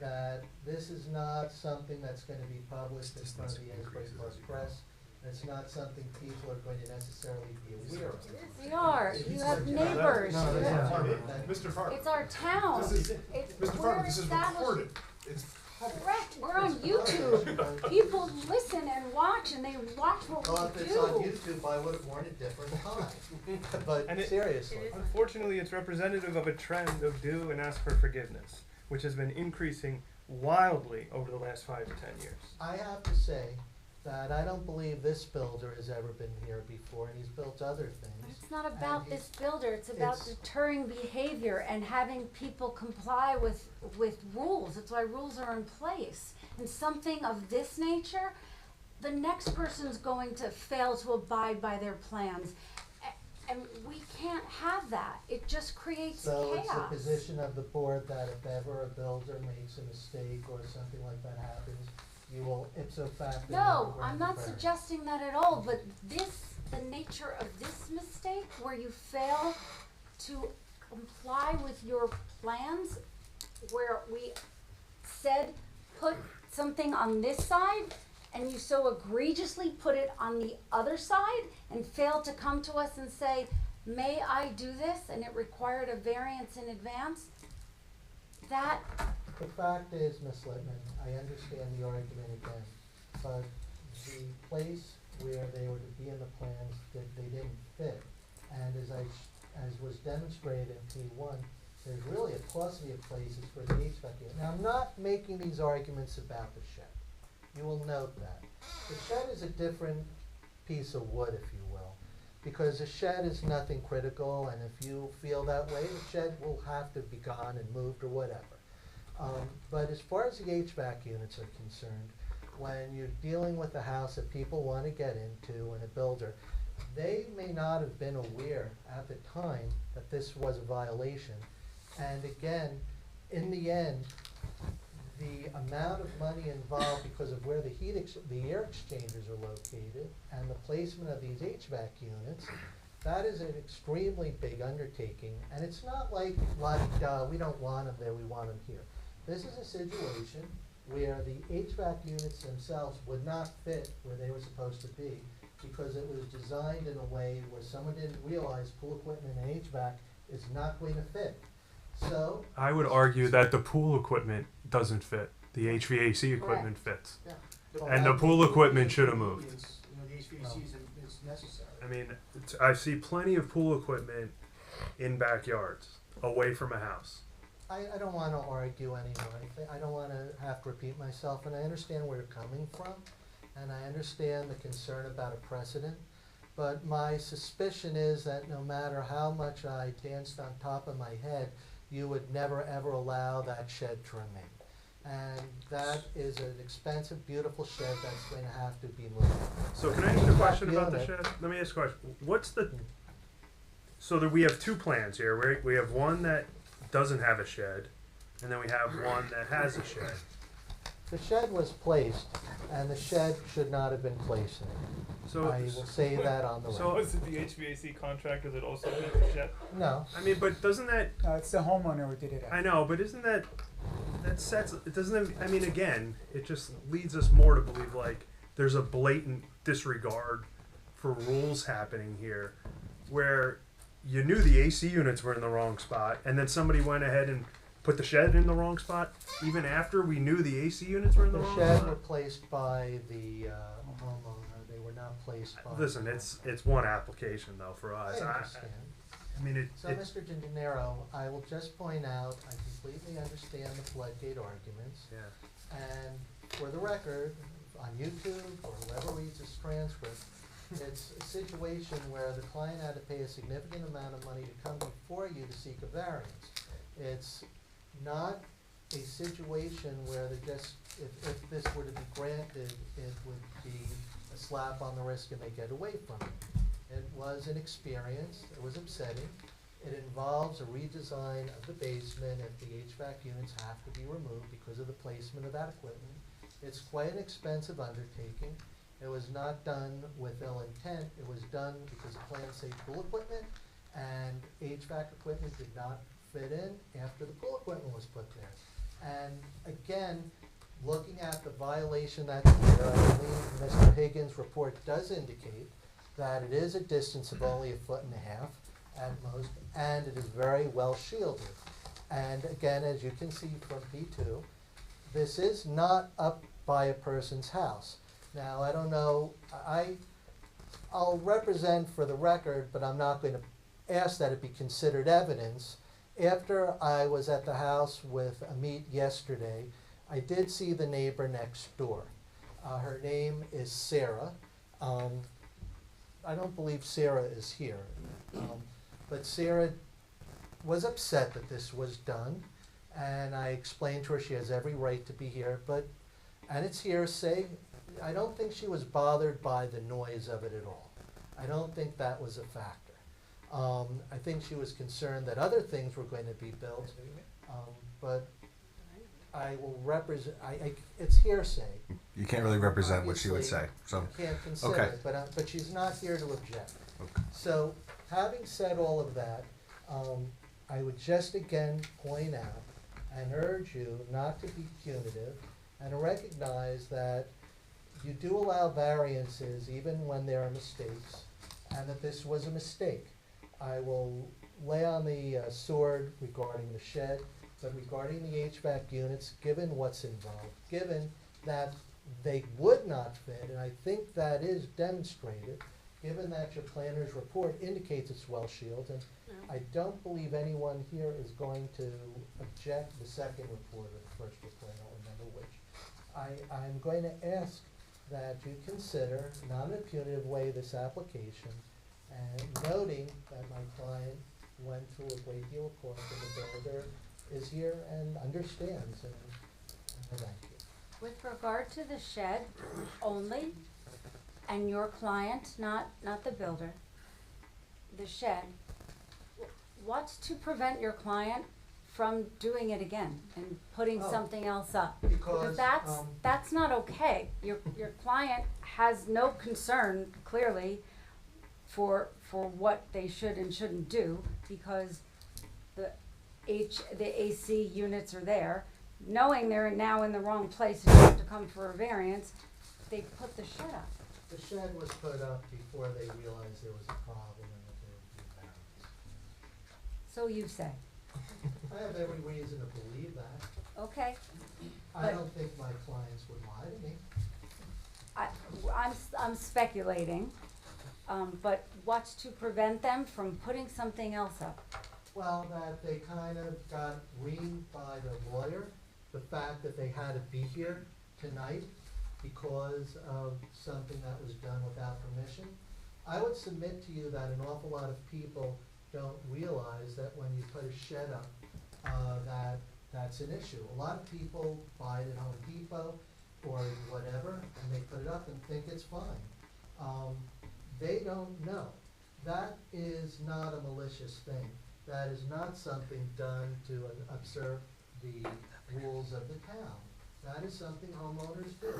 that this is not something that's gonna be published in front of the Asbury Park Press. It's not something people are going to necessarily be aware of. we are, you have neighbors. No, you that's have- not- Mr. Farber, It's our town. This is- It's, Mr. we're Farber, this is established. recorded. It's public. Correct, we're on YouTube. People listen and watch, and they watch what Well, we if it's on do. YouTube, I would've worn a different time, but And it- seriously. Unfortunately, it's representative of a trend of do and ask for forgiveness, which has been increasing wildly over the last 5 to 10 years. I have to say that I don't believe this builder has ever been here before, and he's built other But things. it's not about And this builder, it's about it's- deterring behavior and having people comply with rules. That's why rules are in place. And something of this nature, the next person's going to fail to abide by their plans. And we can't have that. It just creates So it's the chaos. position of the board that if ever a builder makes a mistake or something like that happens, you will ipso facto. No, never I'm grant not the variance. suggesting that at all, but the nature of this mistake, where you fail to comply with your plans, where we said, put something on this side, and you so egregiously put it on the other side, and failed to come to us and say, may I do this, and it required a variance in advance, that, The fact is, Ms. Littman, I understand the argument again, but the place where they were to be in the plans, that they didn't fit. And as was demonstrated in P1, there's really a paucity of places for the HVAC unit. Now, I'm not making these arguments about the shed. You will note that. The shed is a different piece of wood, if you will, because the shed is nothing critical, and if you feel that way, the shed will have to be gone and moved or whatever. But as far as the HVAC units are concerned, when you're dealing with a house that people want to get into and a builder, they may not have been aware at the time that this was a violation. And again, in the end, the amount of money involved because of where the air exchangers are located and the placement of these HVAC units, that is an extremely big undertaking. And it's not like we don't want them there, we want them here. This is a situation where the HVAC units themselves would not fit where they were supposed to be because it was designed in a way where someone didn't realize pool equipment and HVAC is not going to fit. So, I would argue that the pool equipment doesn't fit. The HVAC equipment fits. yeah. And the pool equipment should have moved. You know, the HVAC is necessary. I mean, I see plenty of pool equipment in backyards, away from a house. I don't want to argue anymore. I don't want to have to repeat myself, and I understand where you're coming from, and I understand the concern about a precedent, But my suspicion is that no matter how much I danced on top of my head, you would never ever allow that shed to remain. And that is an expensive, beautiful shed that's going to have to be moved. So can I ask a question about the Unit. shed? Let me ask a question. What's the, so that we have two plans here, right? We have one that doesn't have a shed, and then we have one that has a shed. The shed was placed, and the shed should not have been placed in it. So, I will say that on the record. so, Was it the HVAC contractor that also did the shed? No, I mean, but doesn't that, It's the homeowner who did it. I know, but isn't that, that sets, it doesn't, I mean, again, it just leads us more to believe like there's a blatant disregard for rules happening here where you knew the AC units were in the wrong spot and then somebody went ahead and put the shed in the wrong spot even after we knew the AC units were in the the wrong shed spot? were placed by the homeowner, they were not placed by. Listen, it's one application though for us. I understand. I mean, So, Mr. De Niro, I will just point out, I completely understand the floodgate arguments. yeah. And for the record, on YouTube or whoever reads this transcript, it's a situation where the client had to pay a significant amount of money to come before you to seek a variance. It's not a situation where they just, if this were to be granted, it would be a slap on the wrist and they get away from it. It was an experience, it was upsetting. It involves a redesign of the basement if the HVAC units have to be removed because of the placement of that equipment. It's quite an expensive undertaking. It was not done with ill intent, it was done because of plan safe pool equipment and HVAC equipment did not fit in after the pool equipment was put there. And again, looking at the violation that's here, I believe Mr. Higgins' report does indicate that it is a distance of only 1.5 feet at most, and it is very well shielded. And again, as you can see from P2, this is not up by a person's house. Now, I don't know, I'll represent for the record, but I'm not going to ask that it be considered evidence. After I was at the house with Amit yesterday, I did see the neighbor next door. Her name is Sarah. I don't believe Sarah is here, but Sarah was upset that this was done, and I explained to her she has every right to be here, and it's hearsay. I don't think she was bothered by the noise of it at all. I don't think that was a factor. I think she was concerned that other things were going to be built, but I will represent, it's hearsay. You can't really represent what she would say, so. Can't consider Okay. it, but she's not here to object. Okay. So, having said all of that, I would just again point out and urge you not to be punitive and to recognize that you do allow variances even when there are mistakes, and that this was a mistake. I will lay on the sword regarding the shed, but regarding the HVAC units, given what's involved, given that they would not fit, and I think that is demonstrated, given that your planner's report indicates it's well shielded, and I don't believe anyone here is going to object the second report or the first report, I don't remember which. I'm going to ask that you consider, not in a punitive way, this application, and noting that my client went through a great deal of cost and the builder is here and understands, and thank you. With regard to the shed only, and your client, not the builder, the shed, what's to prevent your client from doing it again and putting Oh, something else up? because, That's not okay. Your client has no concern, clearly, for what they should and shouldn't do, because the AC units are there. Knowing they're now in the wrong place and you have to come for a variance, they put the shed up. The shed was put up before they realized there was a problem and that there would be a variance. So you say. I have every reason to believe that. Okay. I But- don't think my clients would lie to me. I'm speculating, but what's to prevent them from putting something else up? Well, that they kind of got reamed by the lawyer, the fact that they had to be here tonight because of something that was done without permission, I would submit to you that an awful lot of people don't realize that when you put a shed up, that's an issue. A lot of people buy it at Home Depot or whatever, and they put it up and think it's fine. They don't know. That is not a malicious thing. That is not something done to observe the rules of the town. That is something homeowners do.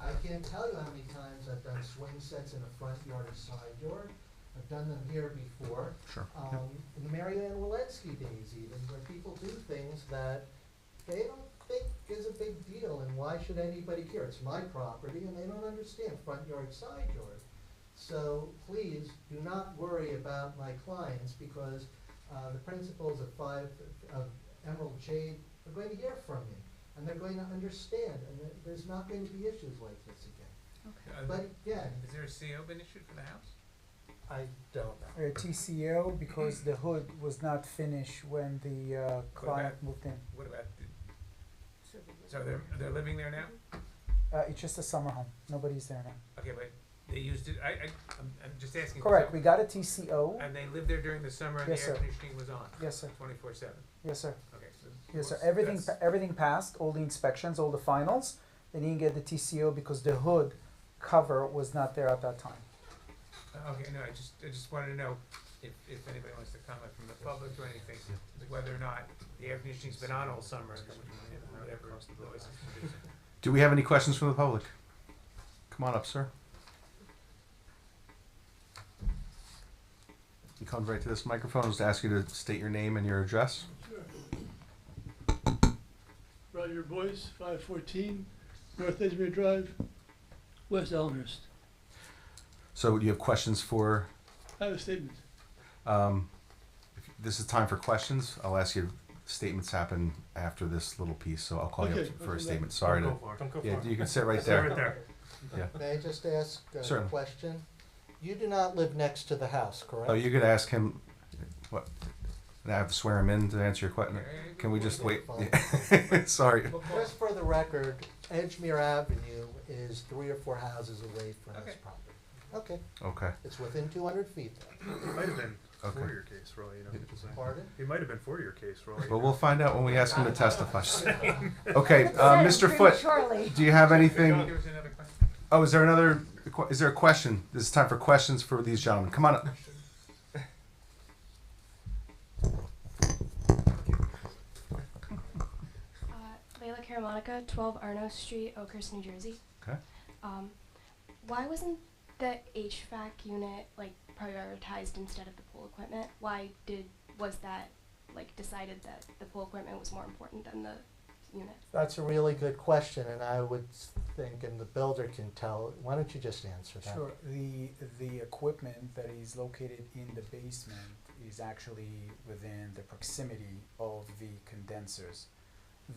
I can't tell you how many times I've done swing sets in a front yard or side yard. I've done them here before. Sure. In the Mary Ann Walensky days even, where people do things that they don't think is a big deal, and why should anybody care? It's my property, and they don't understand front yard, side yard. So please do not worry about my clients, because the principals of Emerald Jade are going to hear from me, and they're going to understand, and there's not going to be issues like this again. But again, Is there a CO been issued for the house? I don't know. TCO because the hood was not finished when the client moved in. What about, so they're living there now? It's just a summer home. Nobody's there now. Okay, but they used it, I'm just asking. Correct. so- We got a TCO. And they lived there during the summer and Yes, the air sir. conditioning was on? Yes, sir. 24/7? Yes, sir. Okay, so. Yes, sir. that's- Everything passed. All the inspections, all the finals. They didn't get the TCO because the hood cover was not there at that time. Okay, no, I just wanted to know if anybody wants to comment from the public or anything, whether or not the air conditioning's been on all summer, and whatever noise it's producing. Do we have any questions from the public? Come on up, sir. You come right to this microphone. I'll just ask you to state your name and your address. Roger Boyce, 514 North Edgemere Drive, West Elmhurst. So do you have questions for, I have a statement. if this is time for questions. I'll ask you, statements happen after this little piece, so I'll call you Okay, up for a okay. statement. Sorry to, Don't go yeah, far. you can sit right Sit right there. there. Yeah. May I just ask a Certainly. question? You do not live next to the house, correct? Oh, you could ask him, what, and I have to swear him in to answer your question? Can we just wait? Fine. Sorry. Just for the record, Edgemere Avenue is 3 or 4 houses away from this Okay. property. Okay, Okay, it's within 200 feet. It might have been Okay. for your case, for all you know. Pardon? It might have been for your case, for all you well, know. we'll find out when we ask him to testify. Okay, Mr. Foote, do you have anything? There was another question? Oh, is there a question? This is time for questions for these gentlemen. Come on up. Layla Karamonica, 12 Arno Street, Oakhurst, New Jersey. Okay. Why wasn't the HVAC unit prioritized instead of the pool equipment? Why was that decided that the pool equipment was more important than the unit? That's a really good question, and I would think, and the builder can tell, why don't you just answer that? Sure. The equipment that is located in the basement is actually within the proximity of the condensers.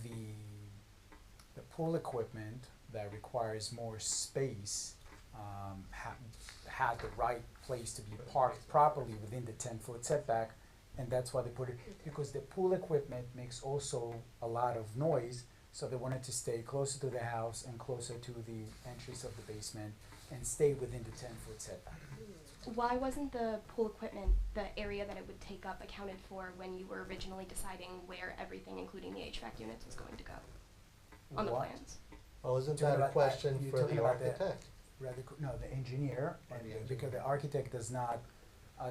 The pool equipment that requires more space had the right place to be parked properly within the 10-foot setback, and that's why they put it, because the pool equipment makes also a lot of noise, so they wanted to stay closer to the house and closer to the entrance of the basement and stay within the 10-foot setback. Why wasn't the pool equipment, the area that it would take up, accounted for when you were originally deciding where everything, including the HVAC units, was going to go on the What? plans? Well, isn't Talking that a about- question you're for talking the about architect? No, the engineer, and because the architect does not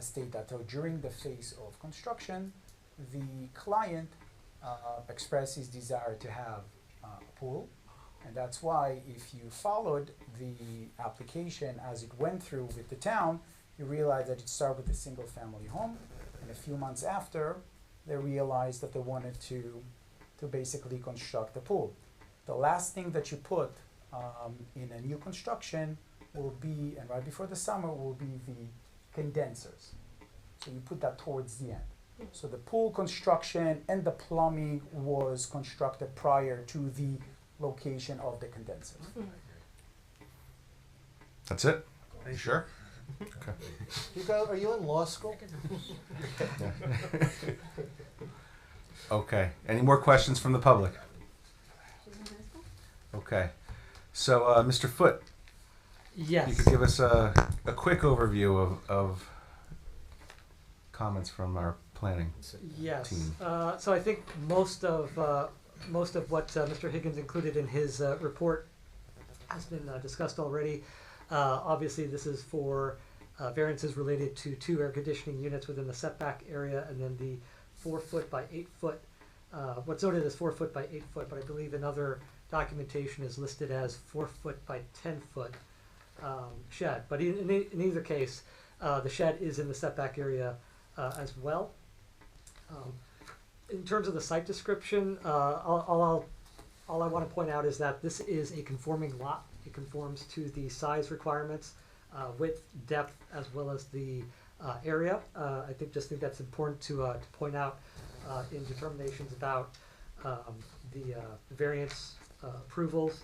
state that. So during the phase of construction, the client expressed his desire to have a pool, and that's why if you followed the application as it went through with the town, you realize that it started with a single family home, and a few months after, they realized that they wanted to basically construct the pool. The last thing that you put in a new construction will be, and right before the summer, will be the condensers. So you put that towards the end. So the pool construction and the plumbing was constructed prior to the location of the condensers. That's it? You sure? Okay. Are you in law school? Okay. Any more questions from the public? Okay. So, Mr. Foote, Yes. You could give us a quick overview of comments from our planning Yes. team. So I think most of what Mr. Higgins included in his report has been discussed already. Obviously, this is for variances related to 2 air conditioning units within the setback area, and then the 4 foot by 8 foot. What's noted as 4 foot by 8 foot, but I believe in other documentation is listed as 4 foot by 10 foot shed. But in either case, the shed is in the setback area as well. In terms of the site description, all I want to point out is that this is a conforming lot. It conforms to the size requirements, width, depth, as well as the area. I think that's important to point out in determinations about the variance approvals.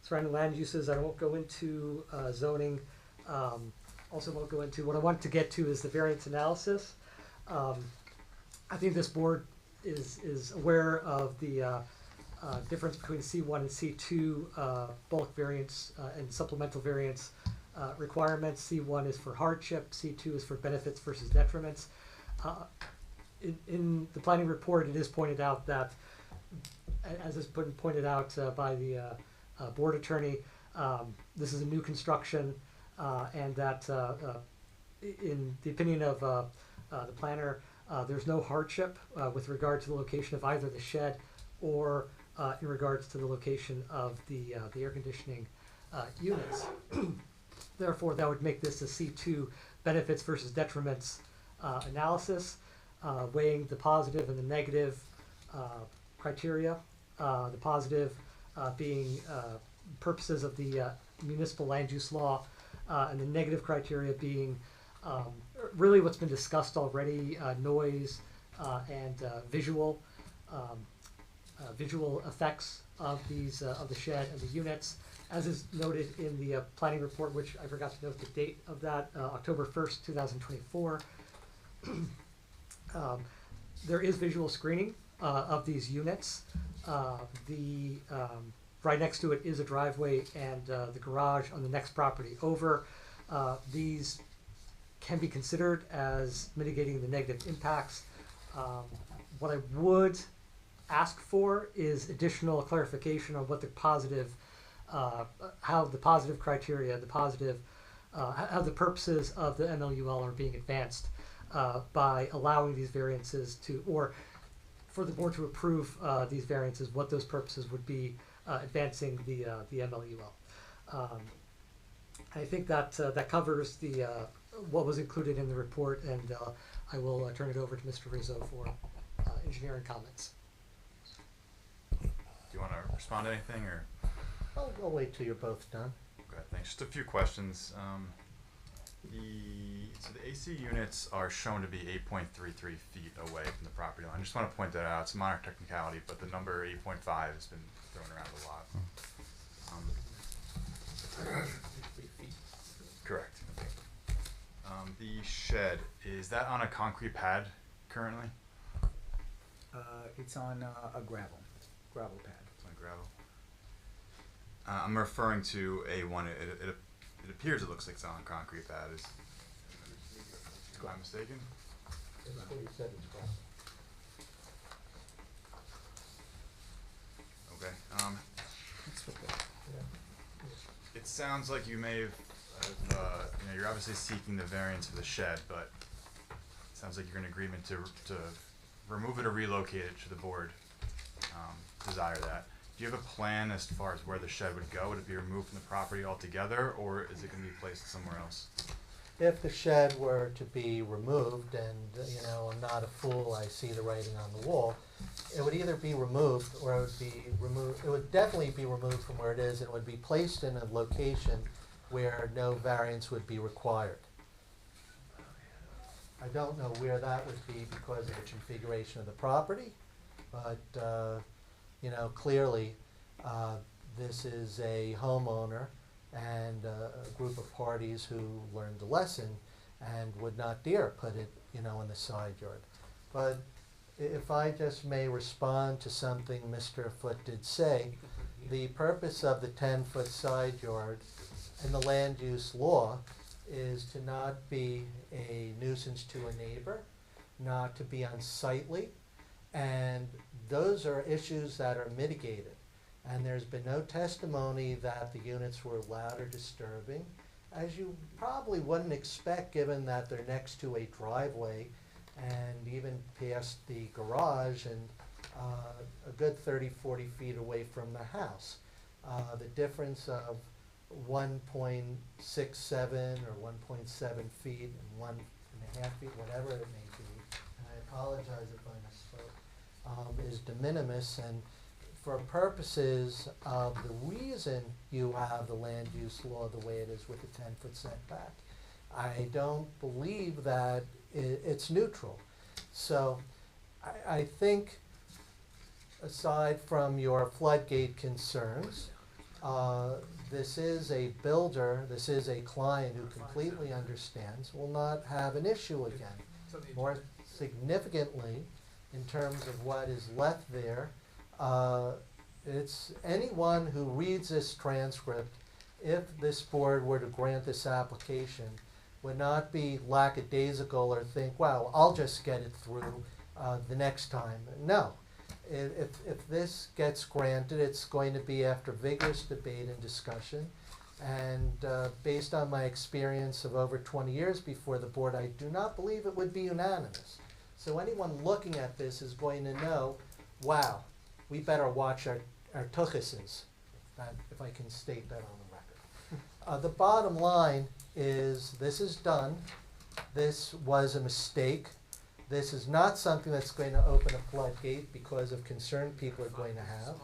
Surrounding land uses, I won't go into zoning. Also won't go into. What I want to get to is the variance analysis. I think this board is aware of the difference between C1 and C2 bulk variance and supplemental variance requirements. C1 is for hardship, C2 is for benefits versus detriments. In the planning report, it is pointed out that, as has been pointed out by the board attorney, this is a new construction, and that in the opinion of the planner, there's no hardship with regard to the location of either the shed or in regards to the location of the air conditioning units. Therefore, that would make this a C2 benefits versus detriments analysis, weighing the positive and the negative criteria. The positive being purposes of the municipal land use law, and the negative criteria being really what's been discussed already, noise and visual effects of these of the shed and the units, as is noted in the planning report, which I forgot to note the date of that, October 1st, 2024. There is visual screening of these units. Right next to it is a driveway and the garage on the next property over. These can be considered as mitigating the negative impacts. What I would ask for is additional clarification on what the positive, how the positive criteria, how the purposes of the MLUL are being advanced by allowing these variances to, or for the board to approve these variances, what those purposes would be advancing the MLUL. I think that that covers the what was included in the report, and I will turn it over to Mr. Rizzo for engineering comments. Do you want to respond to anything, or? I'll wait till you're both done. Okay, thanks. Just a few questions. So the AC units are shown to be 8.33 feet away from the property line. I just want to point that out. It's a minor technicality, but the number 8.5 has been thrown around a lot. Correct. The shed, is that on a concrete pad currently? It's on a gravel pad. It's on gravel. I'm referring to A1. It appears it looks like it's on a concrete pad. Am I mistaken? Okay. It sounds like you may have, you're obviously seeking the variance for the shed, but it sounds like you're in agreement to remove it or relocate it should the board desire that. Do you have a plan as far as where the shed would go? Would it be removed from the property altogether, or is it going to be placed somewhere else? If the shed were to be removed, and I'm not a fool, I see the writing on the wall, it would either be removed or it would be removed. It would definitely be removed from where it is, and it would be placed in a location where no variance would be required. I don't know where that would be because of the configuration of the property, but clearly this is a homeowner and a group of parties who learned the lesson and would not dare put it, in the side yard. But if I just may respond to something Mr. Foote did say, the purpose of the 10-foot side yard in the land use law is to not be a nuisance to a neighbor, not to be unsightly, and those are issues that are mitigated. And there's been no testimony that the units were loud or disturbing, as you probably wouldn't expect given that they're next to a driveway and even past the garage and a good 30-40 feet away from the house. The difference of 1.67 or 1.7 feet and 1.5 feet, whatever it may be, and I apologize if I misspoke, is de minimis. And for purposes of the reason you have the land use law the way it is with the 10-foot setback, I don't believe that it's neutral. So I think aside from your floodgate concerns, this is a builder, this is a client who completely understands, will not have an issue again. More significantly, in terms of what is left there, it's anyone who reads this transcript, if this board were to grant this application, would not be lackadaisical or think, well, I'll just get it through the next time. No. If this gets granted, it's going to be after vigorous debate and discussion. And based on my experience of over 20 years before the board, I do not believe it would be unanimous. So anyone looking at this is going to know, wow, we better watch our tuchuses, if I can state that on the record. The bottom line is this is done. This was a mistake. This is not something that's going to open a floodgate because of concern people are going to have.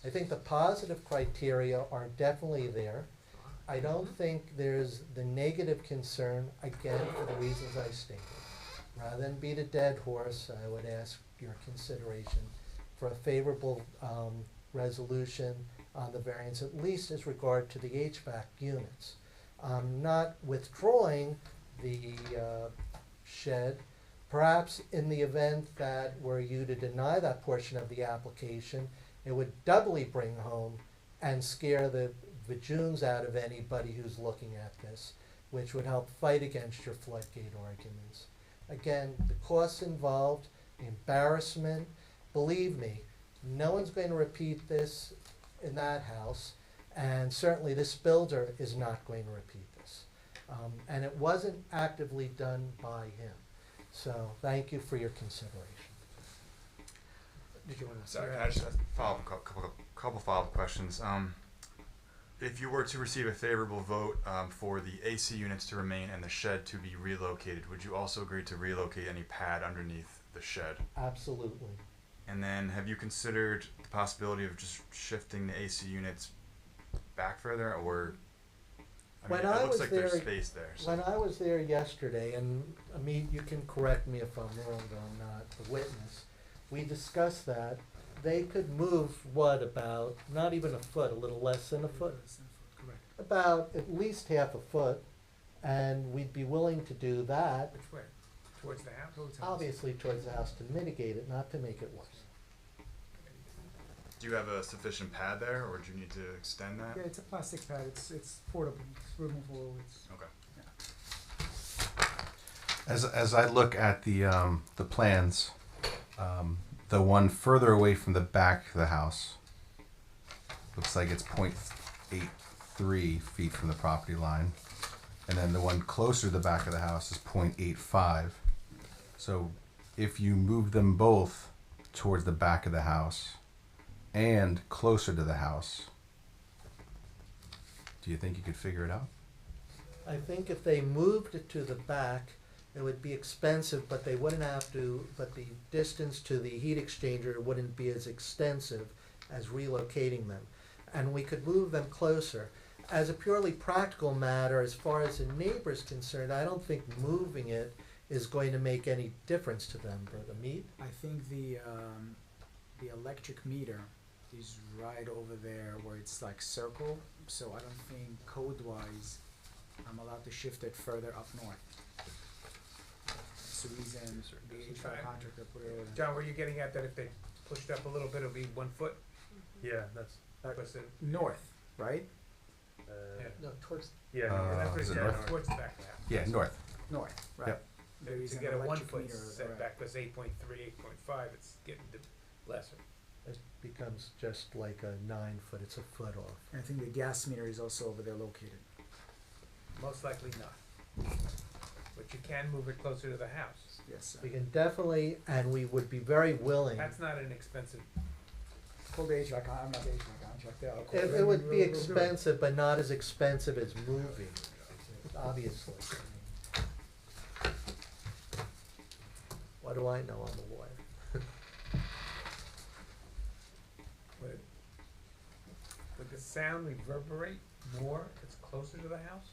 I think the positive criteria are definitely there. I don't think there's the negative concern, again, for the reasons I stated. Rather than beat a dead horse, I would ask your consideration for a favorable resolution on the variance, at least as regard to the HVAC units. Not withdrawing the shed. Perhaps in the event that were you to deny that portion of the application, it would doubly bring home and scare the vajunes out of anybody who's looking at this, which would help fight against your floodgate arguments. Again, the costs involved, the embarrassment, believe me, no one's going to repeat this in that house, and certainly this builder is not going to repeat this. And it wasn't actively done by him. So thank you for your consideration. Did you want to? Sorry, I just follow up couple follow-up questions. If you were to receive a favorable vote for the AC units to remain and the shed to be relocated, would you also agree to relocate any pad underneath the shed? Absolutely. And then have you considered the possibility of just shifting the AC units back further, or I mean, it looks like there's space there. So. When I was there yesterday, and Amit, you can correct me if I'm wrong, though I'm not the witness, we discussed that. They could move, what, about, not even a foot, a little less than a foot? Correct. About at least half a foot, and we'd be willing to do that. Which way? Towards the house? Obviously towards the house, to mitigate it, not to make it worse. Do you have a sufficient pad there, or do you need to extend that? Yeah, it's a plastic pad. It's portable. It's removable. It's okay. Yeah. As I look at the plans, the one further away from the back of the house looks like it's 0.83 feet from the property line, and then the one closer to the back of the house is 0.85. So if you move them both towards the back of the house and closer to the house, do you think you could figure it out? I think if they moved it to the back, it would be expensive, but they wouldn't have to, but the distance to the heat exchanger wouldn't be as extensive as relocating them. And we could move them closer. As a purely practical matter, as far as the neighbor's concerned, I don't think moving it is going to make any difference to them, Brother Mead. I think the electric meter is right over there where it's like circle. So I don't think code-wise I'm allowed to shift it further up north. That's the reason the HVAC contractor put it over there. John, were you getting at that if they pushed up a little bit, it'll be 1 foot? Yeah, that's Because it, North, right? Uh, No, towards, yeah, Uh, that's is it yeah, north? towards the back of the house. Yeah, north. North, right. Yep. There is To an get a electric 1 foot meter, setback, because 8.3, 8.5, it's getting lesser. It becomes just like a 9 foot, it's a foot off. And I think the gas meter is also over there located. Most likely not. But you can move it closer to the house. Yes, We can definitely, and we would be very willing, That's not an expensive, Call the HVAC, I'm not the HVAC contractor, I'll call it would be expensive, but not as expensive as moving, obviously. What do I know? I'm a lawyer. would the sound reverberate more if it's closer to the house?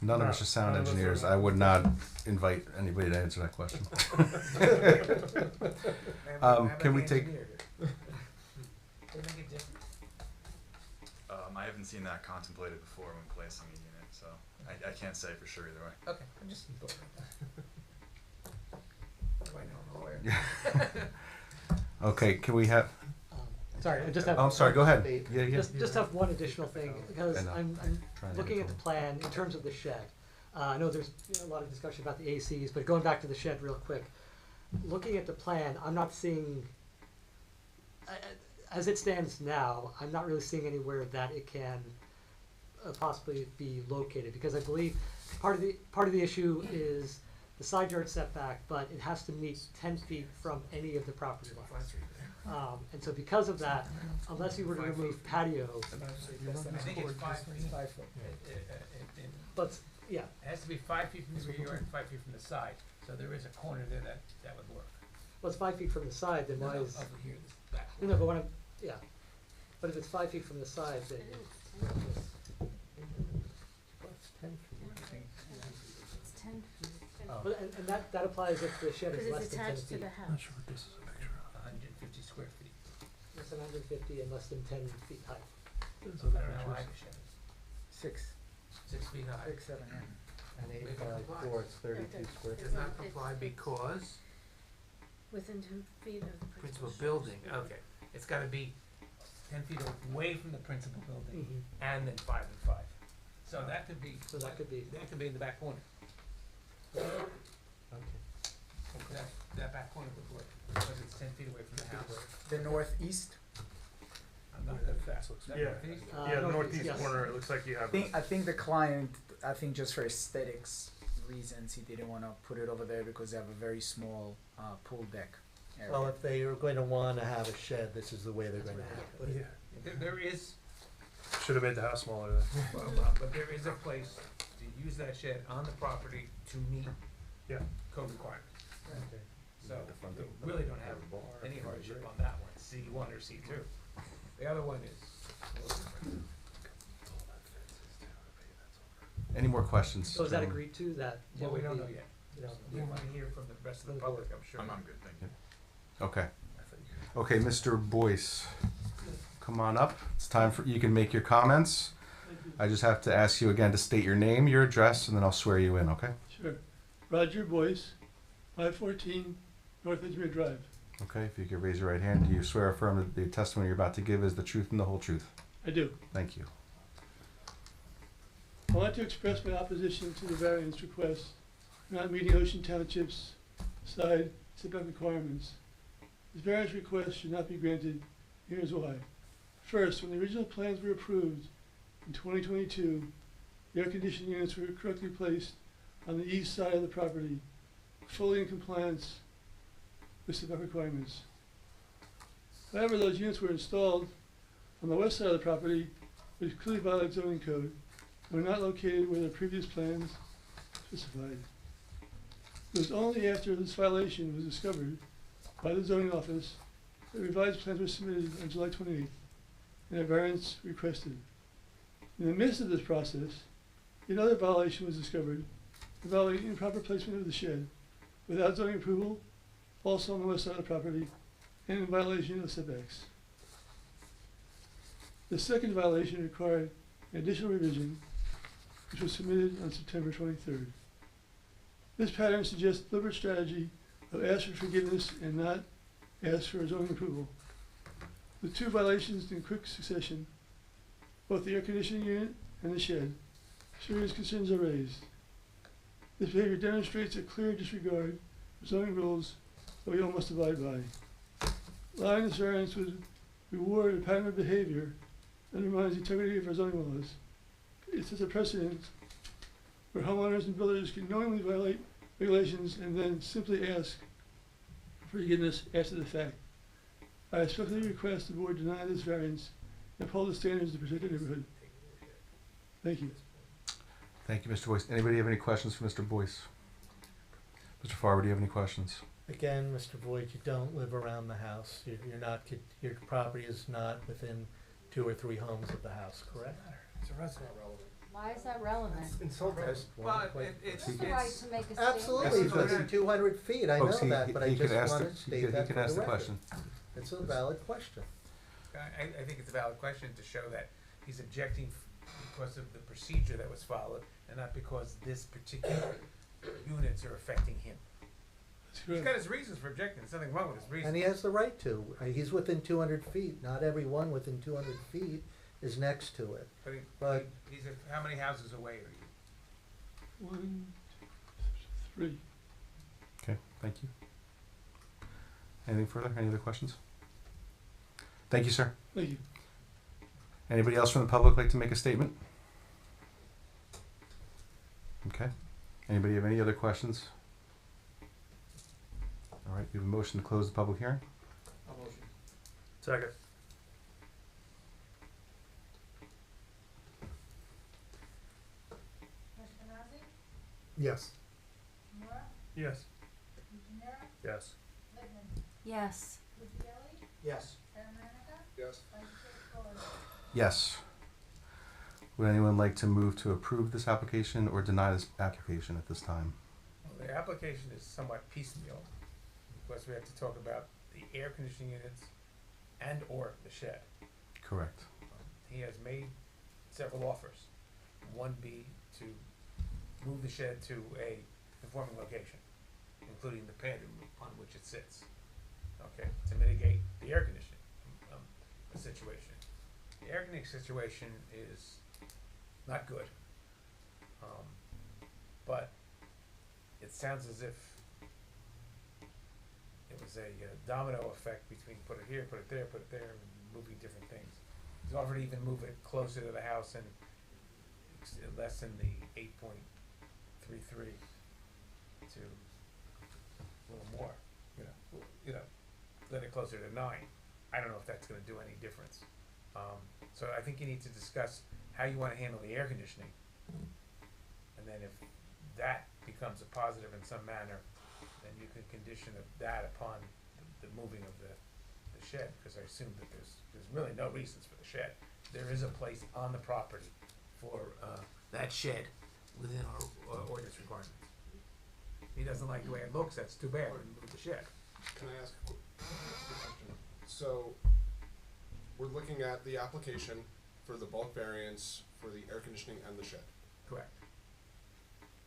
None of us are sound engineers. I would not invite anybody to answer that question. Can we take? They make it different. I haven't seen that contemplated before when placing a unit, so I can't say for sure either way. Okay, I'm just. I know I'm a lawyer. Okay, can we have? sorry, I just have. Oh, I'm sorry. Go ahead. Yeah, yeah. Just have one additional thing, because And, I'm trying to looking at the control. plan in terms of the shed. I know there's a lot of discussion about the ACs, but going back to the shed real quick, looking at the plan, I'm not seeing, as it stands now, I'm not really seeing anywhere that it can possibly be located, because I believe part of the issue is the side yard setback, but it has to meet 10 feet from any of the property lines. And so because of that, unless you were to remove patio, I think it's 5 feet. 5 foot. but, yeah, It has to be 5 feet from the rear yard and 5 feet from the side, so there is a corner there that would work. well, it's 5 feet from the side, then why is, Over here, this back. no, but when I'm, yeah, but if it's 5 feet from the side, then What's 10 feet? It's 10 feet. but, and that applies if the shed is less than 10 feet. Not sure what this is a picture of. 150 square feet. Less than 150 and less than 10 feet high. Those I are the don't know how high pictures. the shed is. 6, 6 feet high. 6, 7, 8. And Maybe 8 by complies. 4, it's 32 square Does feet. not comply because Within 10 feet of the principal building, okay. It's gotta be 10 feet away from the principal building and then 5 and 5. So that could be, So that could be, in the back corner. Okay. That back corner would work, because it's 10 feet away from the house. The northeast, I'm not good at that. Yeah. Northeast? Yeah, the northeast, northeast yes. corner, it looks like you have. I think the client, I think just for aesthetics reasons, he didn't want to put it over there because they have a very small pool deck area. Well, if they are going to want to have a shed, this is the way they're going to have it. Yeah, There is, should have made the house smaller then. but there is a place to use that shed on the property to meet Yeah. code requirements. Okay. So we really don't have any hardship on that one, C1 or C2. The other one is a little different. Any more questions? so is that gentlemen? agreed to, that? Well, we would don't be- know yet. you know, We wanna hear from the rest of the public, I'm sure. I'm good, thank you. Okay. Okay, Mr. Boyce, come on up. It's time for you can make your comments. I just have to ask you again to state your name, your address, and then I'll swear you in. Okay? Sure. Roger Boyce, 514 North Edgemere Drive. Okay. If you could raise your right hand, do you swear or affirm that the testimony you're about to give is the truth and the whole truth? I do. Thank you. I want to express my opposition to the variance request for not meeting Ocean Township's side setback requirements. This variance request should not be granted. Here's why. First, when the original plans were approved in 2022, the air conditioning units were correctly placed on the east side of the property, fully in compliance with setback requirements. However, those units were installed on the west side of the property, which clearly violates zoning code, and were not located where the previous plans specified. It was only after this violation was discovered by the zoning office that revised plans were submitted on July 28th and a variance requested. In the midst of this process, another violation was discovered involving improper placement of the shed without zoning approval, also on the west side of the property, and in violation of setbacks. The second violation required an additional revision, which was submitted on September 23rd. This pattern suggests deliberate strategy of asking for forgiveness and not asked for zoning approval. The two violations in quick succession, both the air conditioning unit and the shed, serious concerns are raised. This behavior demonstrates a clear disregard for zoning rules that we all must abide by. Allowing this variance would reward a pattern of behavior that undermines the integrity of our zoning laws. It sets a precedent where homeowners and builders can knowingly violate regulations and then simply ask for forgiveness after the fact. I respectfully request the board deny this variance and uphold the standards to protect the neighborhood. Thank you. Thank you, Mr. Boyce. Anybody have any questions for Mr. Boyce? Mr. Farber, do you have any questions? Again, Mr. Voigt, you don't live around the house. You're not, your property is not within 2 or 3 homes of the house, correct? That's not relevant. Why is that relevant? Well, it's, He has the right to make a statement. Absolutely, it's within 200 feet, I know Folks, that, but I he could just ask wanted the- to state that He for can ask the the record. question. It's a valid question. I think it's a valid question to show that he's objecting because of the procedure that was followed and not because this particular units are affecting him. He's got his reasons for objecting. There's nothing wrong with his reasons. And he has the right to. He's within 200 feet. Not everyone within 200 feet is next to it. But he's how many houses away are you? 1, 2, 3. Okay, thank you. Anything further? Any other questions? Thank you, sir. Thank you. Anybody else from the public like to make a statement? Okay. Anybody have any other questions? All right, we have a motion to close the public hearing. Second. Yes. Yes. Yes. Yes. Yes. Yes. Yes. Would anyone like to move to approve this application or deny this application at this time? Well, the application is somewhat piecemeal because we have to talk about the air conditioning units and or the shed. Correct. He has made several offers. One be to move the shed to a conforming location, including the pad on which it sits, okay, to mitigate the air conditioning situation. The air conditioning situation is not good, but it sounds as if it was a domino effect between put it here, put it there, and moving different things. He's offered to even move it closer to the house and lessen the 8.33 to a little more, let it closer to 9. I don't know if that's gonna do any difference. So I think you need to discuss how you wanna handle the air conditioning. And then if that becomes a positive in some manner, then you can condition that upon the moving of the shed, because I assume that there's really no reasons for the shed. There is a place on the property for that shed within our ordinance requirements. He doesn't like the way it looks, that's too bad, remove the shed. Can I ask a quick question? So, we're looking at the application for the bulk variance for the air conditioning and the shed. Correct.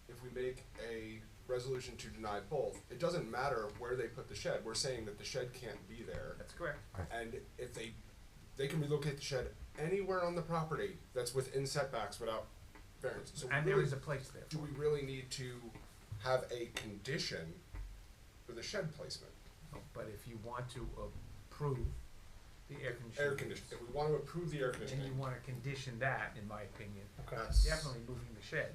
If we make a resolution to deny both, it doesn't matter where they put the shed. We're saying that the shed can't be there. That's correct. And if they can relocate the shed anywhere on the property that's within setbacks without variance. So And there is a place there. do we really need to have a condition for the shed placement? But if you want to approve the air conditioning. Air conditioning. If we want to approve the air Then conditioning. you wanna condition that, in my opinion. That's- Definitely moving the shed.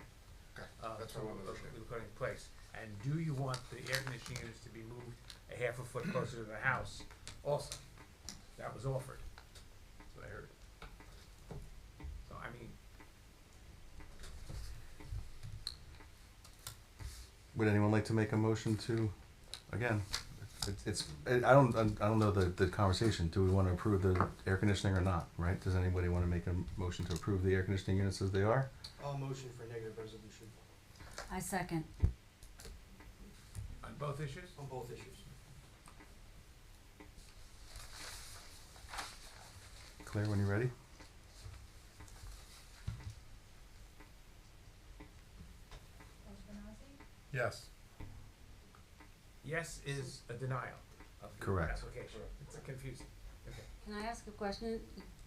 Okay, that's To what I want to understand. a putting place. And do you want the air conditioning units to be moved a half a foot closer to the house also? That was offered. That's what I heard. So, I mean, Would anyone like to make a motion to, again, I don't know the conversation. Do we want to approve the air conditioning or not, right? Does anybody want to make a motion to approve the air conditioning units as they are? I'll motion for negative resolution I second. on both issues? on both issues. Claire, when you're ready? Yes. Yes is a denial. of the Correct. application. It's confusing. Okay. Can I ask a question?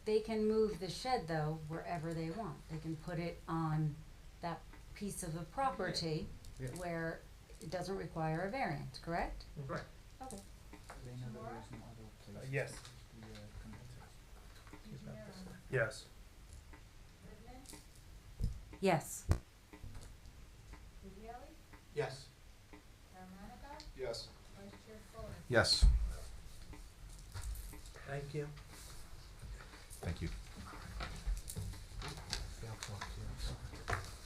They can move the shed though wherever they want. They can put it on that piece of the property Yeah. where it doesn't require a variance, correct? Correct. Okay. Yes. Yes. Yes. Yes. Yes. Yes. Thank you. Thank you.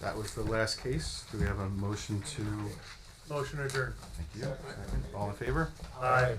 That was the last case. Do we have a motion to? Motion adjourned. Thank you. Second. All in favor? Aye.